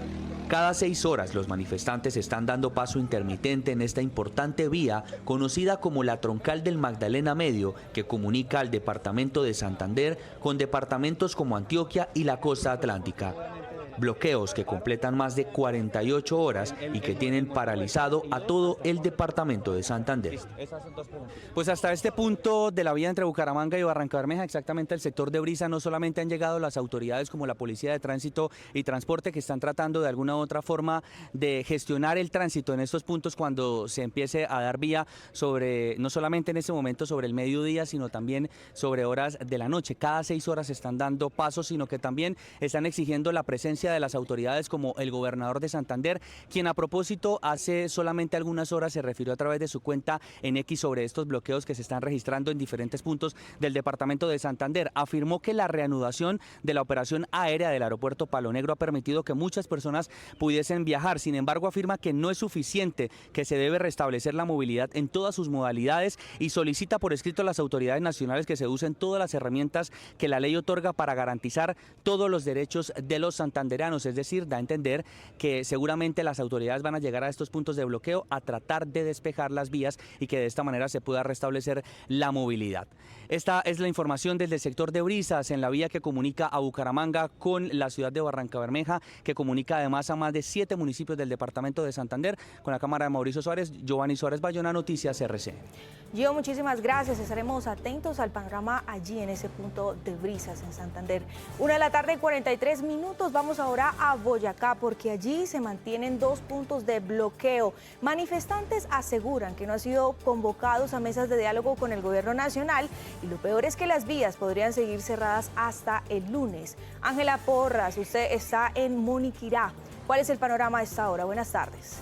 Cada 6 horas los manifestantes están dando paso intermitente en esta importante vía conocida como la Troncal del Magdalena Medio, que comunica al departamento de Santander con departamentos como Antioquia y la costa atlántica. Bloqueos que completan más de 48 horas y que tienen paralizado a todo el departamento de Santander. Pues hasta este punto de la vía entre Bucaramanga y Barrancabermeja, exactamente el sector de Brisa, no solamente han llegado las autoridades como la Policía de Tránsito y Transporte, que están tratando de alguna u otra forma de gestionar el tránsito en estos puntos cuando se empiece a dar vía sobre, no solamente en este momento sobre el mediodía, sino también sobre horas de la noche. Cada 6 horas están dando pasos, sino que también están exigiendo la presencia de las autoridades como el gobernador de Santander, quien a propósito hace solamente algunas horas se refirió a través de su cuenta en X sobre estos bloqueos que se están registrando en diferentes puntos del departamento de Santander. Afirmó que la reanudación de la operación aérea del aeropuerto Palo Negro ha permitido que muchas personas pudiesen viajar. Sin embargo, afirma que no es suficiente, que se debe restablecer la movilidad en todas sus modalidades y solicita por escrito a las autoridades nacionales que se usen todas las herramientas que la ley otorga para garantizar todos los derechos de los santanderianos. Es decir, da a entender que seguramente las autoridades van a llegar a estos puntos de bloqueo a tratar de despejar las vías y que de esta manera se pueda restablecer la movilidad. Esta es la información desde el sector de Brisas, en la vía que comunica a Bucaramanga con la ciudad de Barrancabermeja, que comunica además a más de 7 municipios del departamento de Santander. Con la cámara de Mauricio Suárez, Giovanni Suárez Bayona, Noticias RCN. Gio, muchísimas gracias. Estaremos atentos al panorama allí en ese punto de Brisas, en Santander. 1:43 p.m. Vamos ahora a Boyacá, porque allí se mantienen 2 puntos de bloqueo. Manifestantes aseguran que no han sido convocados a mesas de diálogo con el gobierno nacional y lo peor es que las vías podrían seguir cerradas hasta el lunes. Ángela Porras, usted está en Moniquirá. ¿Cuál es el panorama a esta hora? Buenas tardes.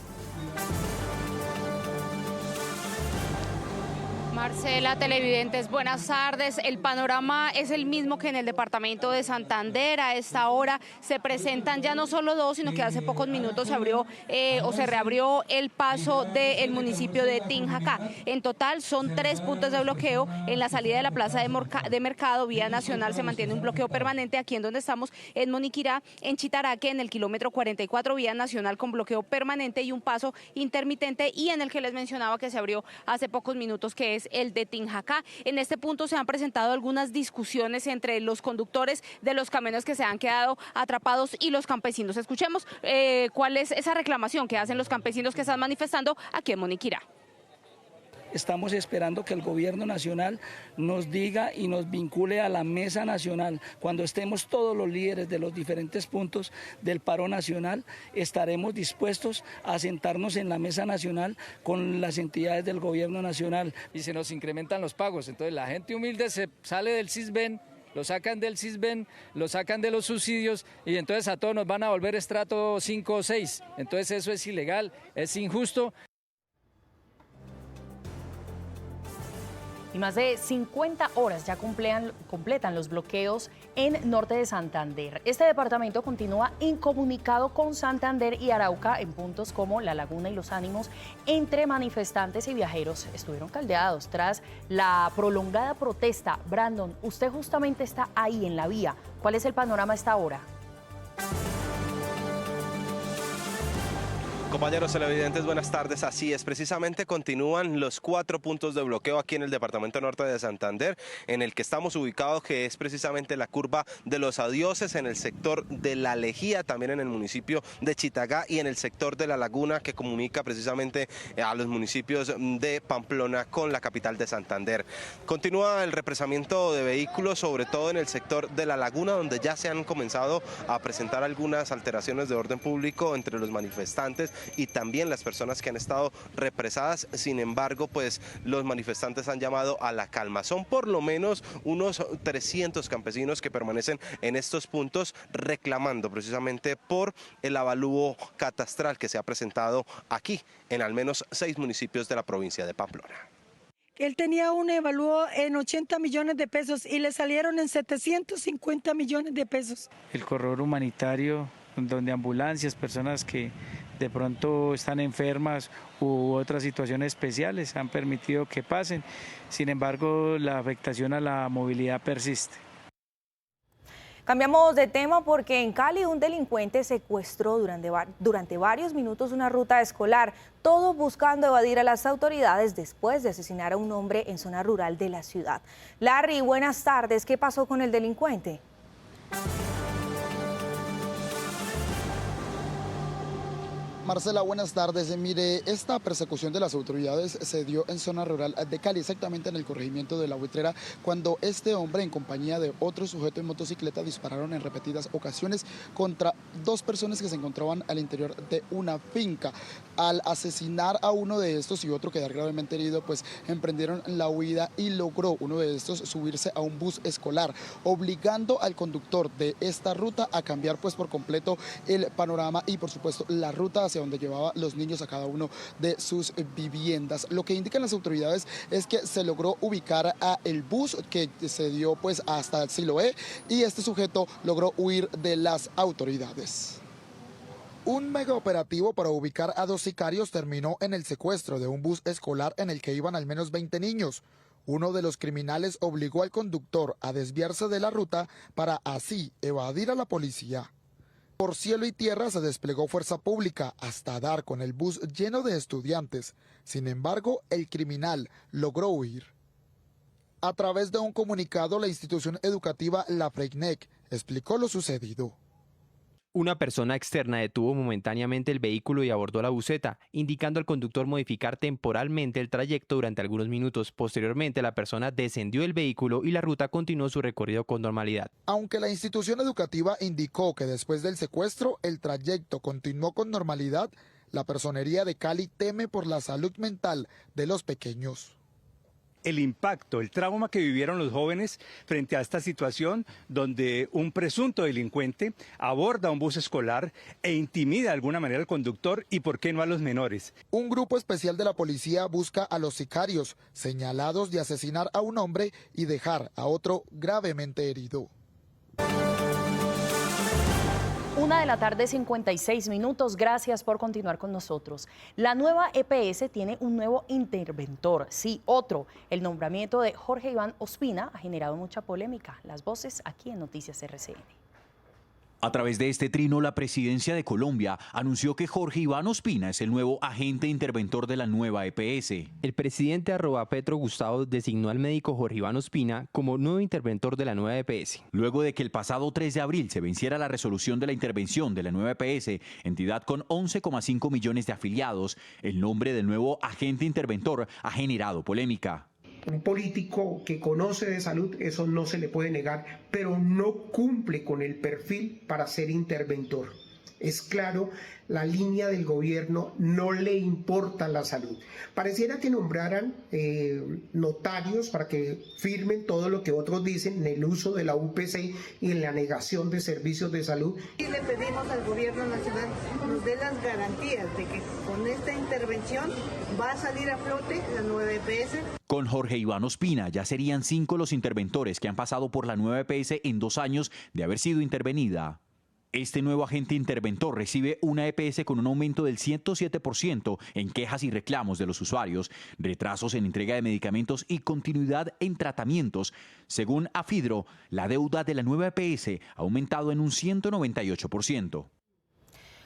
Marcela, televidentes, buenas tardes. El panorama es el mismo que en el departamento de Santander. A esta hora se presentan ya no solo 2, sino que hace pocos minutos se abrió se reabrió el paso del municipio de Tinjacá. En total son 3 puntos de bloqueo. En la salida de la plaza de Mercado, vía nacional, se mantiene un bloqueo permanente. Aquí en donde estamos, en Moniquirá, en Chitaraque, en el kilómetro 44, vía nacional con bloqueo permanente y un paso intermitente, y en el que les mencionaba que se abrió hace pocos minutos, que es es el de Tinjacá. En este punto se han presentado algunas discusiones entre los conductores de los camiones que se han quedado atrapados y los campesinos. Escuchemos cuál es esa reclamación que hacen los campesinos que están manifestando aquí en Moniquirá. Estamos esperando que el gobierno nacional nos diga y nos vincule a la mesa nacional. Cuando estemos todos los líderes de los diferentes puntos del paro nacional, estaremos dispuestos a sentarnos en la mesa nacional con las entidades del gobierno nacional. Y se nos incrementan los pagos, entonces la gente humilde se sale del CISBEN, lo sacan del CISBEN, lo sacan de los subsidios y entonces a todos nos van a volver estrato 5 o 6. Entonces eso es ilegal, es injusto. Y más de 50 horas ya completan los bloqueos en norte de Santander. Este departamento continúa incomunicado con Santander y Arauca en puntos como La Laguna y Los Ánimos. Entre manifestantes y viajeros estuvieron caldeados tras la prolongada protesta. Brandon, usted justamente está ahí en la vía. ¿Cuál es el panorama a esta hora? Compañeros televidentes, buenas tardes. Así es, precisamente continúan los 4 puntos de bloqueo aquí en el departamento norte de Santander, en el que estamos ubicados, que es precisamente la curva de los Adioses, en el sector de La Lejía, también en el municipio de Chitagá y en el sector de La Laguna, que comunica precisamente a los municipios de Pamplona con la capital de Santander. Continúa el represamiento de vehículos, sobre todo en el sector de La Laguna, donde ya se han comenzado a presentar algunas alteraciones de orden público entre los manifestantes y también las personas que han estado represadas. Sin embargo, pues los manifestantes han llamado a la calma. Son por lo menos unos 300 campesinos que permanecen en estos puntos reclamando precisamente por el avalúo catastral que se ha presentado aquí en al menos 6 municipios de la provincia de Pamplona. Él tenía un evalúo en 80 millones de pesos y le salieron en 750 millones de pesos. El corredor humanitario, donde ambulancias, personas que de pronto están enfermas u otras situaciones especiales han permitido que pasen. Sin embargo, la afectación a la movilidad persiste. Cambiamos de tema porque en Cali un delincuente secuestró durante varios minutos una ruta escolar, todo buscando evadir a las autoridades después de asesinar a un hombre en zona rural de la ciudad. Larry, buenas tardes. ¿Qué pasó con el delincuente? Marcela, buenas tardes. Mire, esta persecución de las autoridades se dio en zona rural de Cali, exactamente en el corregimiento de La Buitrera, cuando este hombre en compañía de otro sujeto en motocicleta dispararon en repetidas ocasiones contra 2 personas que se encontraban al interior de una finca. Al asesinar a uno de estos y otro quedar gravemente herido, pues emprendieron la huida y logró uno de estos subirse a un bus escolar, obligando al conductor de esta ruta a cambiar pues por completo el panorama y por supuesto la ruta hacia donde llevaba los niños a cada uno de sus viviendas. Lo que indican las autoridades es que se logró ubicar a el bus que se dio pues hasta Siloé y este sujeto logró huir de las autoridades. Un mega operativo para ubicar a 2 sicarios terminó en el secuestro de un bus escolar en el que iban al menos 20 niños. Uno de los criminales obligó al conductor a desviarse de la ruta para así evadir a la policía. Por cielo y tierra se desplegó fuerza pública hasta dar con el bus lleno de estudiantes. Sin embargo, el criminal logró huir. A través de un comunicado, la institución educativa La Fregnec explicó lo sucedido. Una persona externa detuvo momentáneamente el vehículo y abordó la buseta, indicando al conductor modificar temporalmente el trayecto durante algunos minutos. Posteriormente, la persona descendió del vehículo y la ruta continuó su recorrido con normalidad. Aunque la institución educativa indicó que después del secuestro el trayecto continuó con normalidad, la Personería de Cali teme por la salud mental de los pequeños. El impacto, el trauma que vivieron los jóvenes frente a esta situación donde un presunto delincuente aborda un bus escolar e intimida de alguna manera al conductor y por qué no a los menores. Un grupo especial de la policía busca a los sicarios señalados de asesinar a un hombre y dejar a otro gravemente herido. 1:56 p.m. Gracias por continuar con nosotros. La nueva EPS tiene un nuevo interventor, sí, otro. El nombramiento de Jorge Iván Ospina ha generado mucha polémica. Las voces aquí en Noticias RCN. A través de este trino, la presidencia de Colombia anunció que Jorge Iván Ospina es el nuevo agente interventor de la nueva EPS. El presidente @Petro Gustavo designó al médico Jorge Iván Ospina como nuevo interventor de la nueva EPS. Luego de que el pasado 3 de abril se venciera la resolución de la intervención de la nueva EPS, entidad con 11,5 millones de afiliados, el nombre del nuevo agente interventor ha generado polémica. Un político que conoce de salud, eso no se le puede negar, pero no cumple con el perfil para ser interventor. Es claro, la línea del gobierno no le importa la salud. Pareciera que nombraran notarios para que firmen todo lo que otros dicen en el uso de la UPC y en la negación de servicios de salud. Y le pedimos al gobierno nacional nos dé las garantías de que con esta intervención va a salir a flote la nueva EPS. Con Jorge Iván Ospina ya serían 5 los interventores que han pasado por la nueva EPS en 2 años de haber sido intervenida. Este nuevo agente interventor recibe una EPS con un aumento del 107% en quejas y reclamos de los usuarios, retrasos en entrega de medicamentos y continuidad en tratamientos. Según Afidro, la deuda de la nueva EPS ha aumentado en un 198%.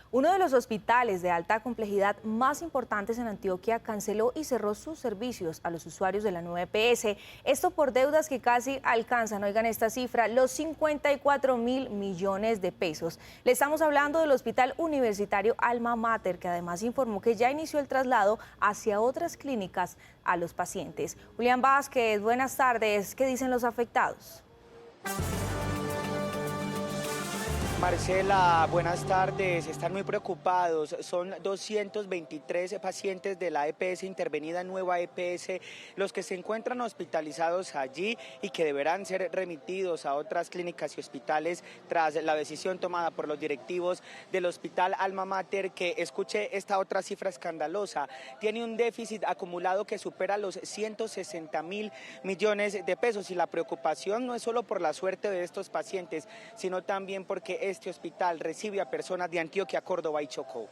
Uno de los hospitales de alta complejidad más importantes en Antioquia canceló y cerró sus servicios a los usuarios de la nueva EPS. Esto por deudas que casi alcanzan, oigan esta cifra, los 54.000 millones de pesos. Le estamos hablando del Hospital Universitario Alma Mater, que además informó que ya inició el traslado hacia otras clínicas a los pacientes. Julián Vázquez, buenas tardes. ¿Qué dicen los afectados? Marcela, buenas tardes. Están muy preocupados. Son 223 pacientes de la EPS intervenida, nueva EPS, los que se encuentran hospitalizados allí y que deberán ser remitidos a otras clínicas y hospitales tras la decisión tomada por los directivos del Hospital Alma Mater, que, escuche esta otra cifra escandalosa, tiene un déficit acumulado que supera los 160.000 millones de pesos. Y la preocupación no es solo por la suerte de estos pacientes, sino también porque este hospital recibe a personas de Antioquia, Córdoba y Chocó.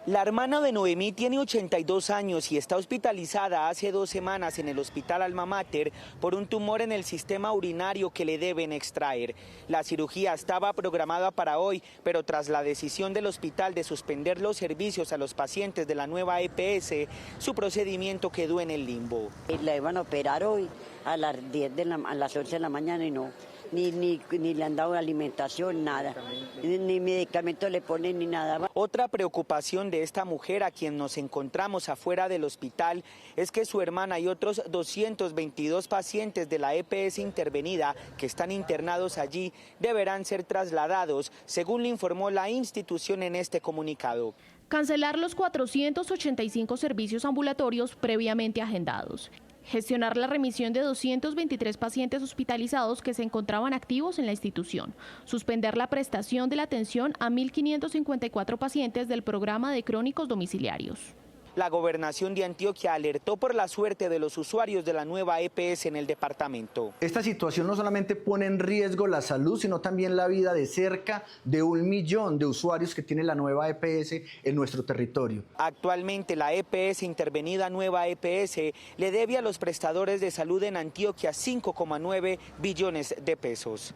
La hermana de Noemí tiene 82 años y está hospitalizada hace 2 semanas en el Hospital Alma Mater por un tumor en el sistema urinario que le deben extraer. La cirugía estaba programada para hoy, pero tras la decisión del hospital de suspender los servicios a los pacientes de la nueva EPS, su procedimiento quedó en el limbo. La iban a operar hoy a las 11 de la mañana y no. Ni le han dado alimentación, nada, ni medicamento le ponen ni nada. Otra preocupación de esta mujer, a quien nos encontramos afuera del hospital, es que su hermana y otros 222 pacientes de la EPS intervenida que están internados allí deberán ser trasladados, según le informó la institución en este comunicado. Cancelar los 485 servicios ambulatorios previamente agendados. Gestionar la remisión de 223 pacientes hospitalizados que se encontraban activos en la institución. Suspender la prestación de la atención a 1.554 pacientes del programa de crónicos domiciliarios. La gobernación de Antioquia alertó por la suerte de los usuarios de la nueva EPS en el departamento. Esta situación no solamente pone en riesgo la salud, sino también la vida de cerca de 1 millón de usuarios que tiene la nueva EPS en nuestro territorio. Actualmente la EPS intervenida nueva EPS le debe a los prestadores de salud en Antioquia 5,9 billones de pesos.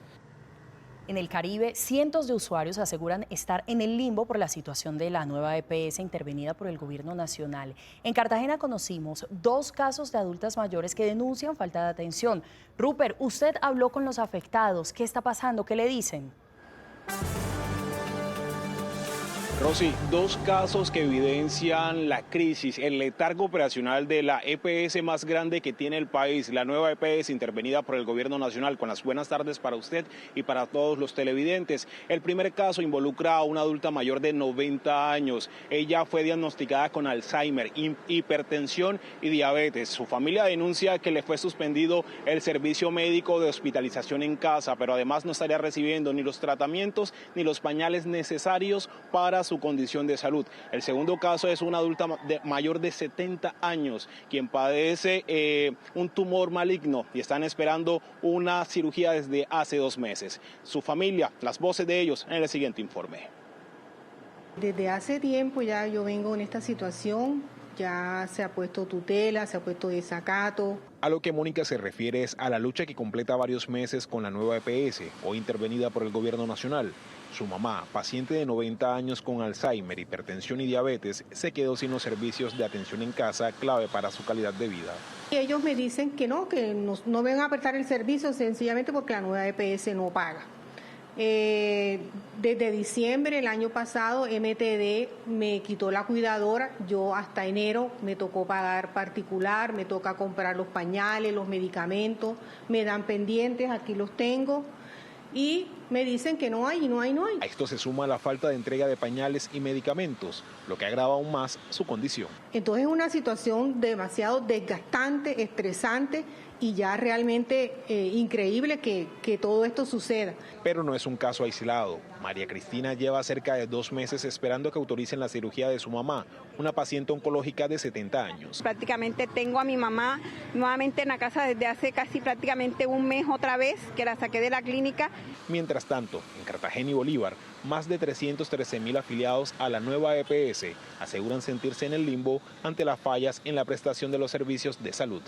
En el Caribe, cientos de usuarios aseguran estar en el limbo por la situación de la nueva EPS intervenida por el gobierno nacional. En Cartagena conocimos 2 casos de adultas mayores que denuncian falta de atención. Rupert, usted habló con los afectados. ¿Qué está pasando? ¿Qué le dicen? Rosy, 2 casos que evidencian la crisis, el letargo operacional de la EPS más grande que tiene el país, la nueva EPS intervenida por el gobierno nacional. Con las buenas tardes para usted y para todos los televidentes. El primer caso involucra a una adulta mayor de 90 años. Ella fue diagnosticada con Alzheimer, hipertensión y diabetes. Su familia denuncia que le fue suspendido el servicio médico de hospitalización en casa, pero además no estaría recibiendo ni los tratamientos ni los pañales necesarios para su condición de salud. El segundo caso es una adulta mayor de 70 años, quien padece un tumor maligno y están esperando una cirugía desde hace 2 meses. Su familia, las voces de ellos en el siguiente informe. Desde hace tiempo ya yo vengo en esta situación ya se ha puesto tutela, se ha puesto desacato. A lo que Mónica se refiere es a la lucha que completa varios meses con la nueva EPS, hoy intervenida por el gobierno nacional. Su mamá, paciente de 90 años con Alzheimer, hipertensión y diabetes, se quedó sin los servicios de atención en casa, clave para su calidad de vida. Y ellos me dicen que no ven a prestar el servicio sencillamente porque la nueva EPS no paga. Desde diciembre del año pasado, MTD me quitó la cuidadora. Yo hasta enero me tocó pagar particular, me toca comprar los pañales, los medicamentos, me dan pendientes, aquí los tengo. Y me dicen que no hay. A esto se suma la falta de entrega de pañales y medicamentos, lo que agrava aún más su condición. Entonces es una situación demasiado desgastante, estresante y ya realmente increíble que todo esto suceda. Pero no es un caso aislado. María Cristina lleva cerca de 2 meses esperando que autoricen la cirugía de su mamá, una paciente oncológica de 70 años. Prácticamente tengo a mi mamá nuevamente en la casa desde hace casi prácticamente un mes otra vez, que la saqué de la clínica. Mientras tanto, en Cartagena y Bolívar, más de 313.000 afiliados a la nueva EPS aseguran sentirse en el limbo ante las fallas en la prestación de los servicios de salud.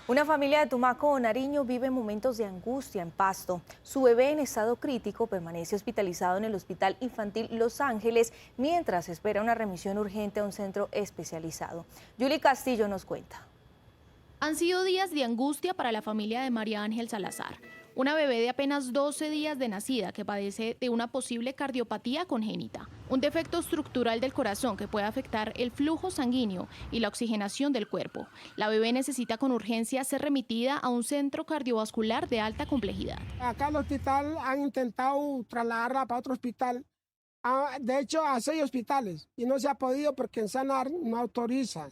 Una familia de Tumaco, Nariño, vive momentos de angustia en Pasto. Su bebé en estado crítico permanece hospitalizado en el Hospital Infantil Los Ángeles mientras espera una remisión urgente a un centro especializado. Yuli Castillo nos cuenta. Han sido días de angustia para la familia de María Ángel Salazar, una bebé de apenas 12 días de nacida que padece de una posible cardiopatía congénita, un defecto estructural del corazón que puede afectar el flujo sanguíneo y la oxigenación del cuerpo. La bebé necesita con urgencia ser remitida a un centro cardiovascular de alta complejidad. Acá en el hospital han intentado trasladarla para otro hospital, de hecho a 6 hospitales, y no se ha podido porque en Sanar no autoriza.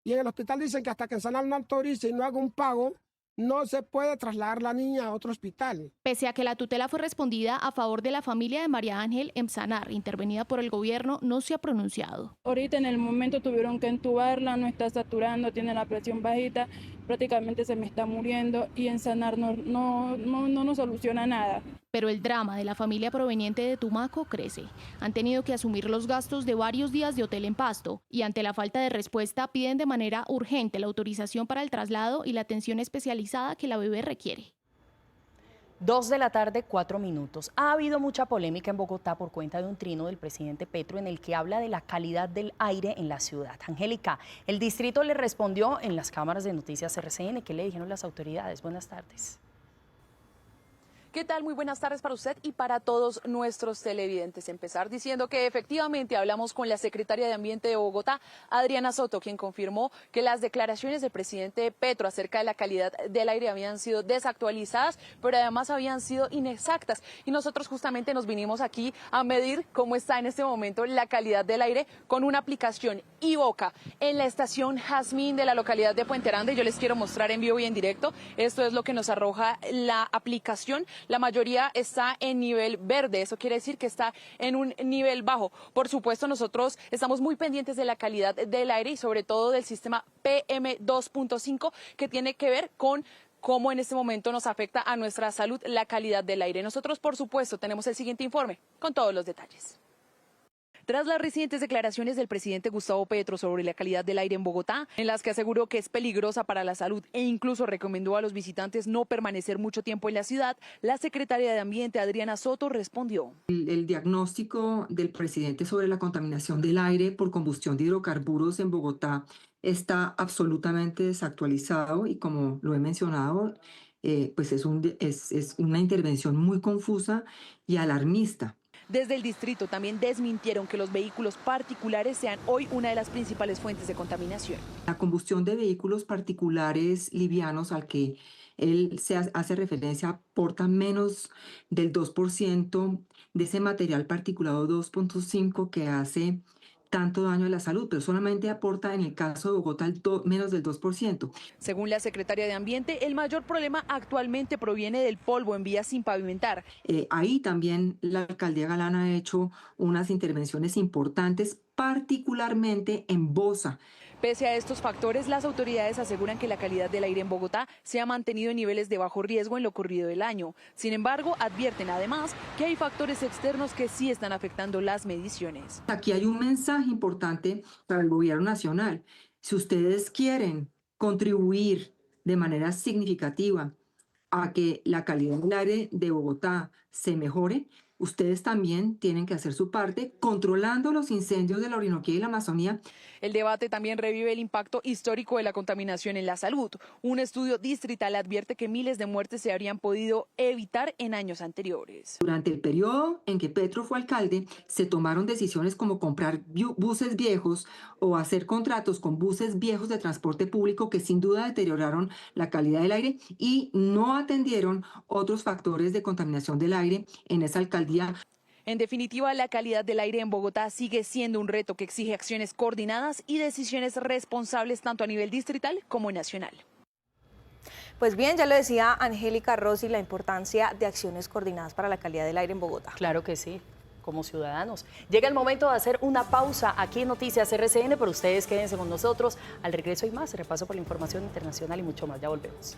Y en el hospital dicen que hasta que en Sanar no autorice y no haga un pago, no se puede trasladar la niña a otro hospital. Pese a que la tutela fue respondida a favor de la familia de María Ángel en Sanar, intervenida por el gobierno, no se ha pronunciado. Ahorita en el momento tuvieron que entubarla, no está saturando, tiene la presión bajita, prácticamente se me está muriendo y en Sanar no nos soluciona nada. Pero el drama de la familia proveniente de Tumaco crece. Han tenido que asumir los gastos de varios días de hotel en Pasto y ante la falta de respuesta piden de manera urgente la autorización para el traslado y la atención especializada que la bebé requiere. 2 de la tarde, 4 minutos. Ha habido mucha polémica en Bogotá por cuenta de un trino del presidente Petro en el que habla de la calidad del aire en la ciudad. Angélica, el distrito le respondió en las cámaras de Noticias RCN. ¿Qué le dijeron las autoridades? Buenas tardes. ¿Qué tal? Muy buenas tardes para usted y para todos nuestros televidentes. Empezar diciendo que efectivamente hablamos con la secretaria de Ambiente de Bogotá, Adriana Soto, quien confirmó que las declaraciones del presidente Petro acerca de la calidad del aire habían sido desactualizadas, pero además habían sido inexactas. Y nosotros justamente nos vinimos aquí a medir cómo está en este momento la calidad del aire con una aplicación iVoca en la estación Jazmín de la localidad de Puente Aranda. Yo les quiero mostrar en vivo y en directo. Esto es lo que nos arroja la aplicación. La mayoría está en nivel verde, eso quiere decir que está en un nivel bajo. Por supuesto, nosotros estamos muy pendientes de la calidad del aire y sobre todo del sistema PM2.5 que tiene que ver con cómo en este momento nos afecta a nuestra salud la calidad del aire. Nosotros, por supuesto, tenemos el siguiente informe con todos los detalles. Tras las recientes declaraciones del presidente Gustavo Petro sobre la calidad del aire en Bogotá, en las que aseguró que es peligrosa para la salud e incluso recomendó a los visitantes no permanecer mucho tiempo en la ciudad, la secretaria de Ambiente, Adriana Soto, respondió. El diagnóstico del presidente sobre la contaminación del aire por combustión de hidrocarburos en Bogotá está absolutamente desactualizado y, como lo he mencionado, pues es una intervención muy confusa y alarmista. Desde el distrito también desmintieron que los vehículos particulares sean hoy una de las principales fuentes de contaminación. La combustión de vehículos particulares livianos al que él se hace referencia aporta menos del 2% de ese material particulado 2.5 que hace tanto daño a la salud, pero solamente aporta en el caso de Bogotá menos del 2%. Según la secretaria de Ambiente, el mayor problema actualmente proviene del polvo en vías sin pavimentar. Ahí también la alcaldía Galán ha hecho unas intervenciones importantes, particularmente en Bosa. Pese a estos factores, las autoridades aseguran que la calidad del aire en Bogotá se ha mantenido en niveles de bajo riesgo en lo corrido del año. Sin embargo, advierten además que hay factores externos que sí están afectando las mediciones. Aquí hay un mensaje importante para el gobierno nacional. Si ustedes quieren contribuir de manera significativa a que la calidad del aire de Bogotá se mejore, ustedes también tienen que hacer su parte controlando los incendios de la Orinoquía y la Amazonía. El debate también revive el impacto histórico de la contaminación en la salud. Un estudio distrital advierte que miles de muertes se habrían podido evitar en años anteriores. Durante el periodo en que Petro fue alcalde, se tomaron decisiones como comprar buses viejos o hacer contratos con buses viejos de transporte público que sin duda deterioraron la calidad del aire y no atendieron otros factores de contaminación del aire en esa alcaldía. En definitiva, la calidad del aire en Bogotá sigue siendo un reto que exige acciones coordinadas y decisiones responsables tanto a nivel distrital como nacional. Pues bien, ya lo decía Angélica Rossi, la importancia de acciones coordinadas para la calidad del aire en Bogotá. Claro que sí, como ciudadanos. Llega el momento de hacer una pausa aquí en Noticias RCN, pero ustedes quédense con nosotros. Al regreso hay más, repaso por la información internacional y mucho más. Ya volvemos.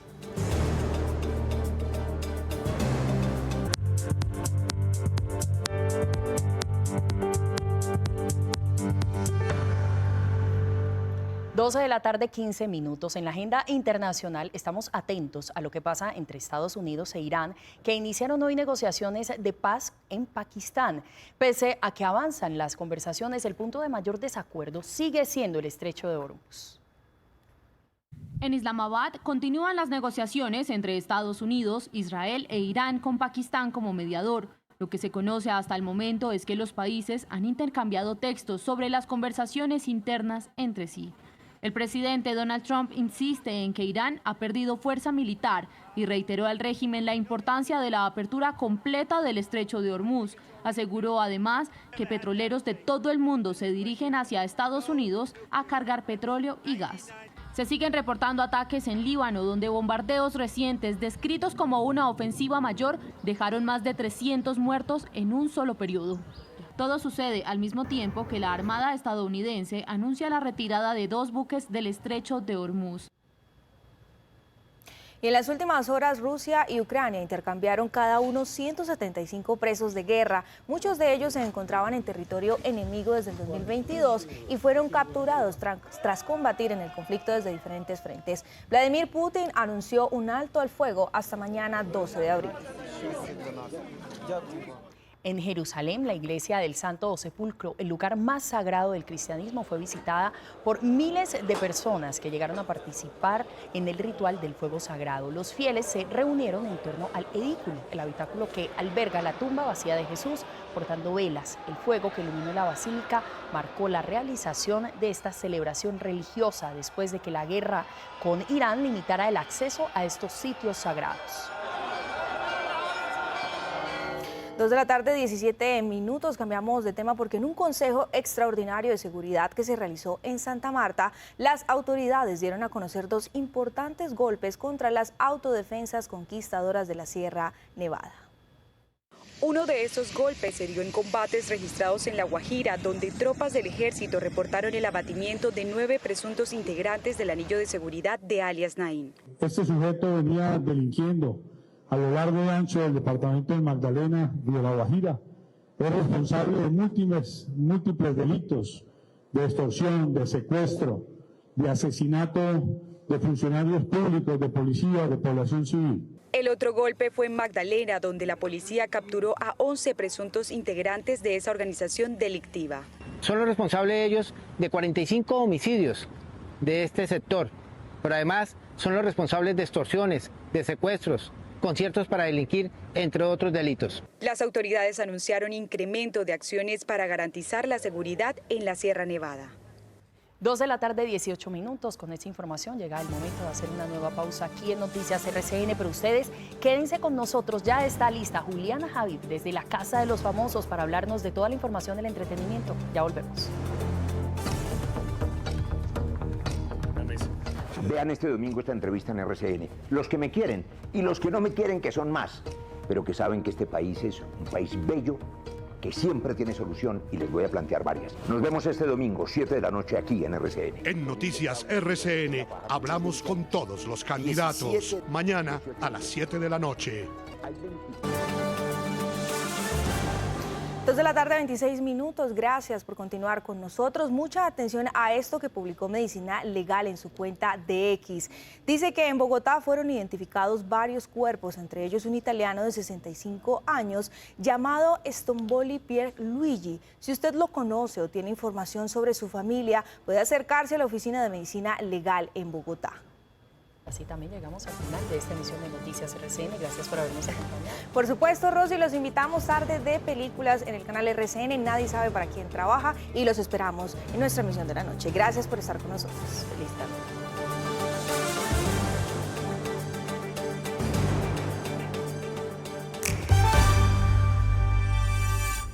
12 de la tarde, 15 minutos. En la agenda internacional estamos atentos a lo que pasa entre Estados Unidos e Irán, que iniciaron hoy negociaciones de paz en Pakistán. Pese a que avanzan las conversaciones, el punto de mayor desacuerdo sigue siendo el estrecho de Hormuz. En Islamabad continúan las negociaciones entre Estados Unidos, Israel e Irán con Pakistán como mediador. Lo que se conoce hasta el momento es que los países han intercambiado textos sobre las conversaciones internas entre sí. El presidente Donald Trump insiste en que Irán ha perdido fuerza militar y reiteró al régimen la importancia de la apertura completa del estrecho de Hormuz. Aseguró además que petroleros de todo el mundo se dirigen hacia Estados Unidos a cargar petróleo y gas. Se siguen reportando ataques en Líbano, donde bombardeos recientes, descritos como una ofensiva mayor, dejaron más de 300 muertos en un solo periodo. Todo sucede al mismo tiempo que la Armada estadounidense anuncia la retirada de 2 buques del estrecho de Hormuz. Y en las últimas horas, Rusia y Ucrania intercambiaron cada uno 175 presos de guerra. Muchos de ellos se encontraban en territorio enemigo desde el 2022 y fueron capturados tras combatir en el conflicto desde diferentes frentes. Vladimir Putin anunció un alto al fuego hasta mañana 12 de abril. En Jerusalén, la iglesia del Santo Sepulcro, el lugar más sagrado del cristianismo, fue visitada por miles de personas que llegaron a participar en el ritual del fuego sagrado. Los fieles se reunieron en torno al edículo, el habitáculo que alberga la tumba vacía de Jesús, portando velas. El fuego que iluminó la basílica marcó la realización de esta celebración religiosa después de que la guerra con Irán limitara el acceso a estos sitios sagrados. 2 de la tarde, 17 minutos. Cambiamos de tema porque en un consejo extraordinario de seguridad que se realizó en Santa Marta, las autoridades dieron a conocer 2 importantes golpes contra las autodefensas conquistadoras de la Sierra Nevada. Uno de esos golpes se dio en combates registrados en La Guajira, donde tropas del ejército reportaron el abatimiento de 9 presuntos integrantes del anillo de seguridad de alias Naín. Este sujeto venía delinquiendo a lo largo y ancho del departamento del Magdalena y de La Guajira. Es responsable de múltiples delitos de extorsión, de secuestro, de asesinato de funcionarios públicos, de policía, de población civil. El otro golpe fue en Magdalena, donde la policía capturó a 11 presuntos integrantes de esa organización delictiva. Son los responsables ellos de 45 homicidios de este sector, pero además son los responsables de extorsiones, de secuestros, conciertos para delinquir, entre otros delitos. Las autoridades anunciaron incremento de acciones para garantizar la seguridad en la Sierra Nevada. 2 de la tarde, 18 minutos. Con esta información llega el momento de hacer una nueva pausa aquí en Noticias RCN, pero ustedes quédense con nosotros. Ya está lista Juliana Javid desde la Casa de los Famosos para hablarnos de toda la información del entretenimiento. Ya volvemos. Vean este domingo esta entrevista en RCN. Los que me quieren y los que no me quieren, que son más, pero que saben que este país es un país bello, que siempre tiene solución y les voy a plantear varias. Nos vemos este domingo, 7 de la noche, aquí en RCN. En Noticias RCN hablamos con todos los candidatos. Mañana a las 7 de la noche. 2 de la tarde, 26 minutos. Gracias por continuar con nosotros. Mucha atención a esto que publicó Medicina Legal en su cuenta de X. Dice que en Bogotá fueron identificados varios cuerpos, entre ellos un italiano de 65 años llamado Stromboli Pierluigi. Si usted lo conoce o tiene información sobre su familia, puede acercarse a la oficina de Medicina Legal en Bogotá. Así también llegamos al final de esta emisión de Noticias RCN. Gracias por habernos acompañado. Por supuesto, Rosy, los invitamos tarde de películas en el canal RCN. Nadie sabe para quién trabaja y los esperamos en nuestra emisión de la noche. Gracias por estar con nosotros. Feliz tarde.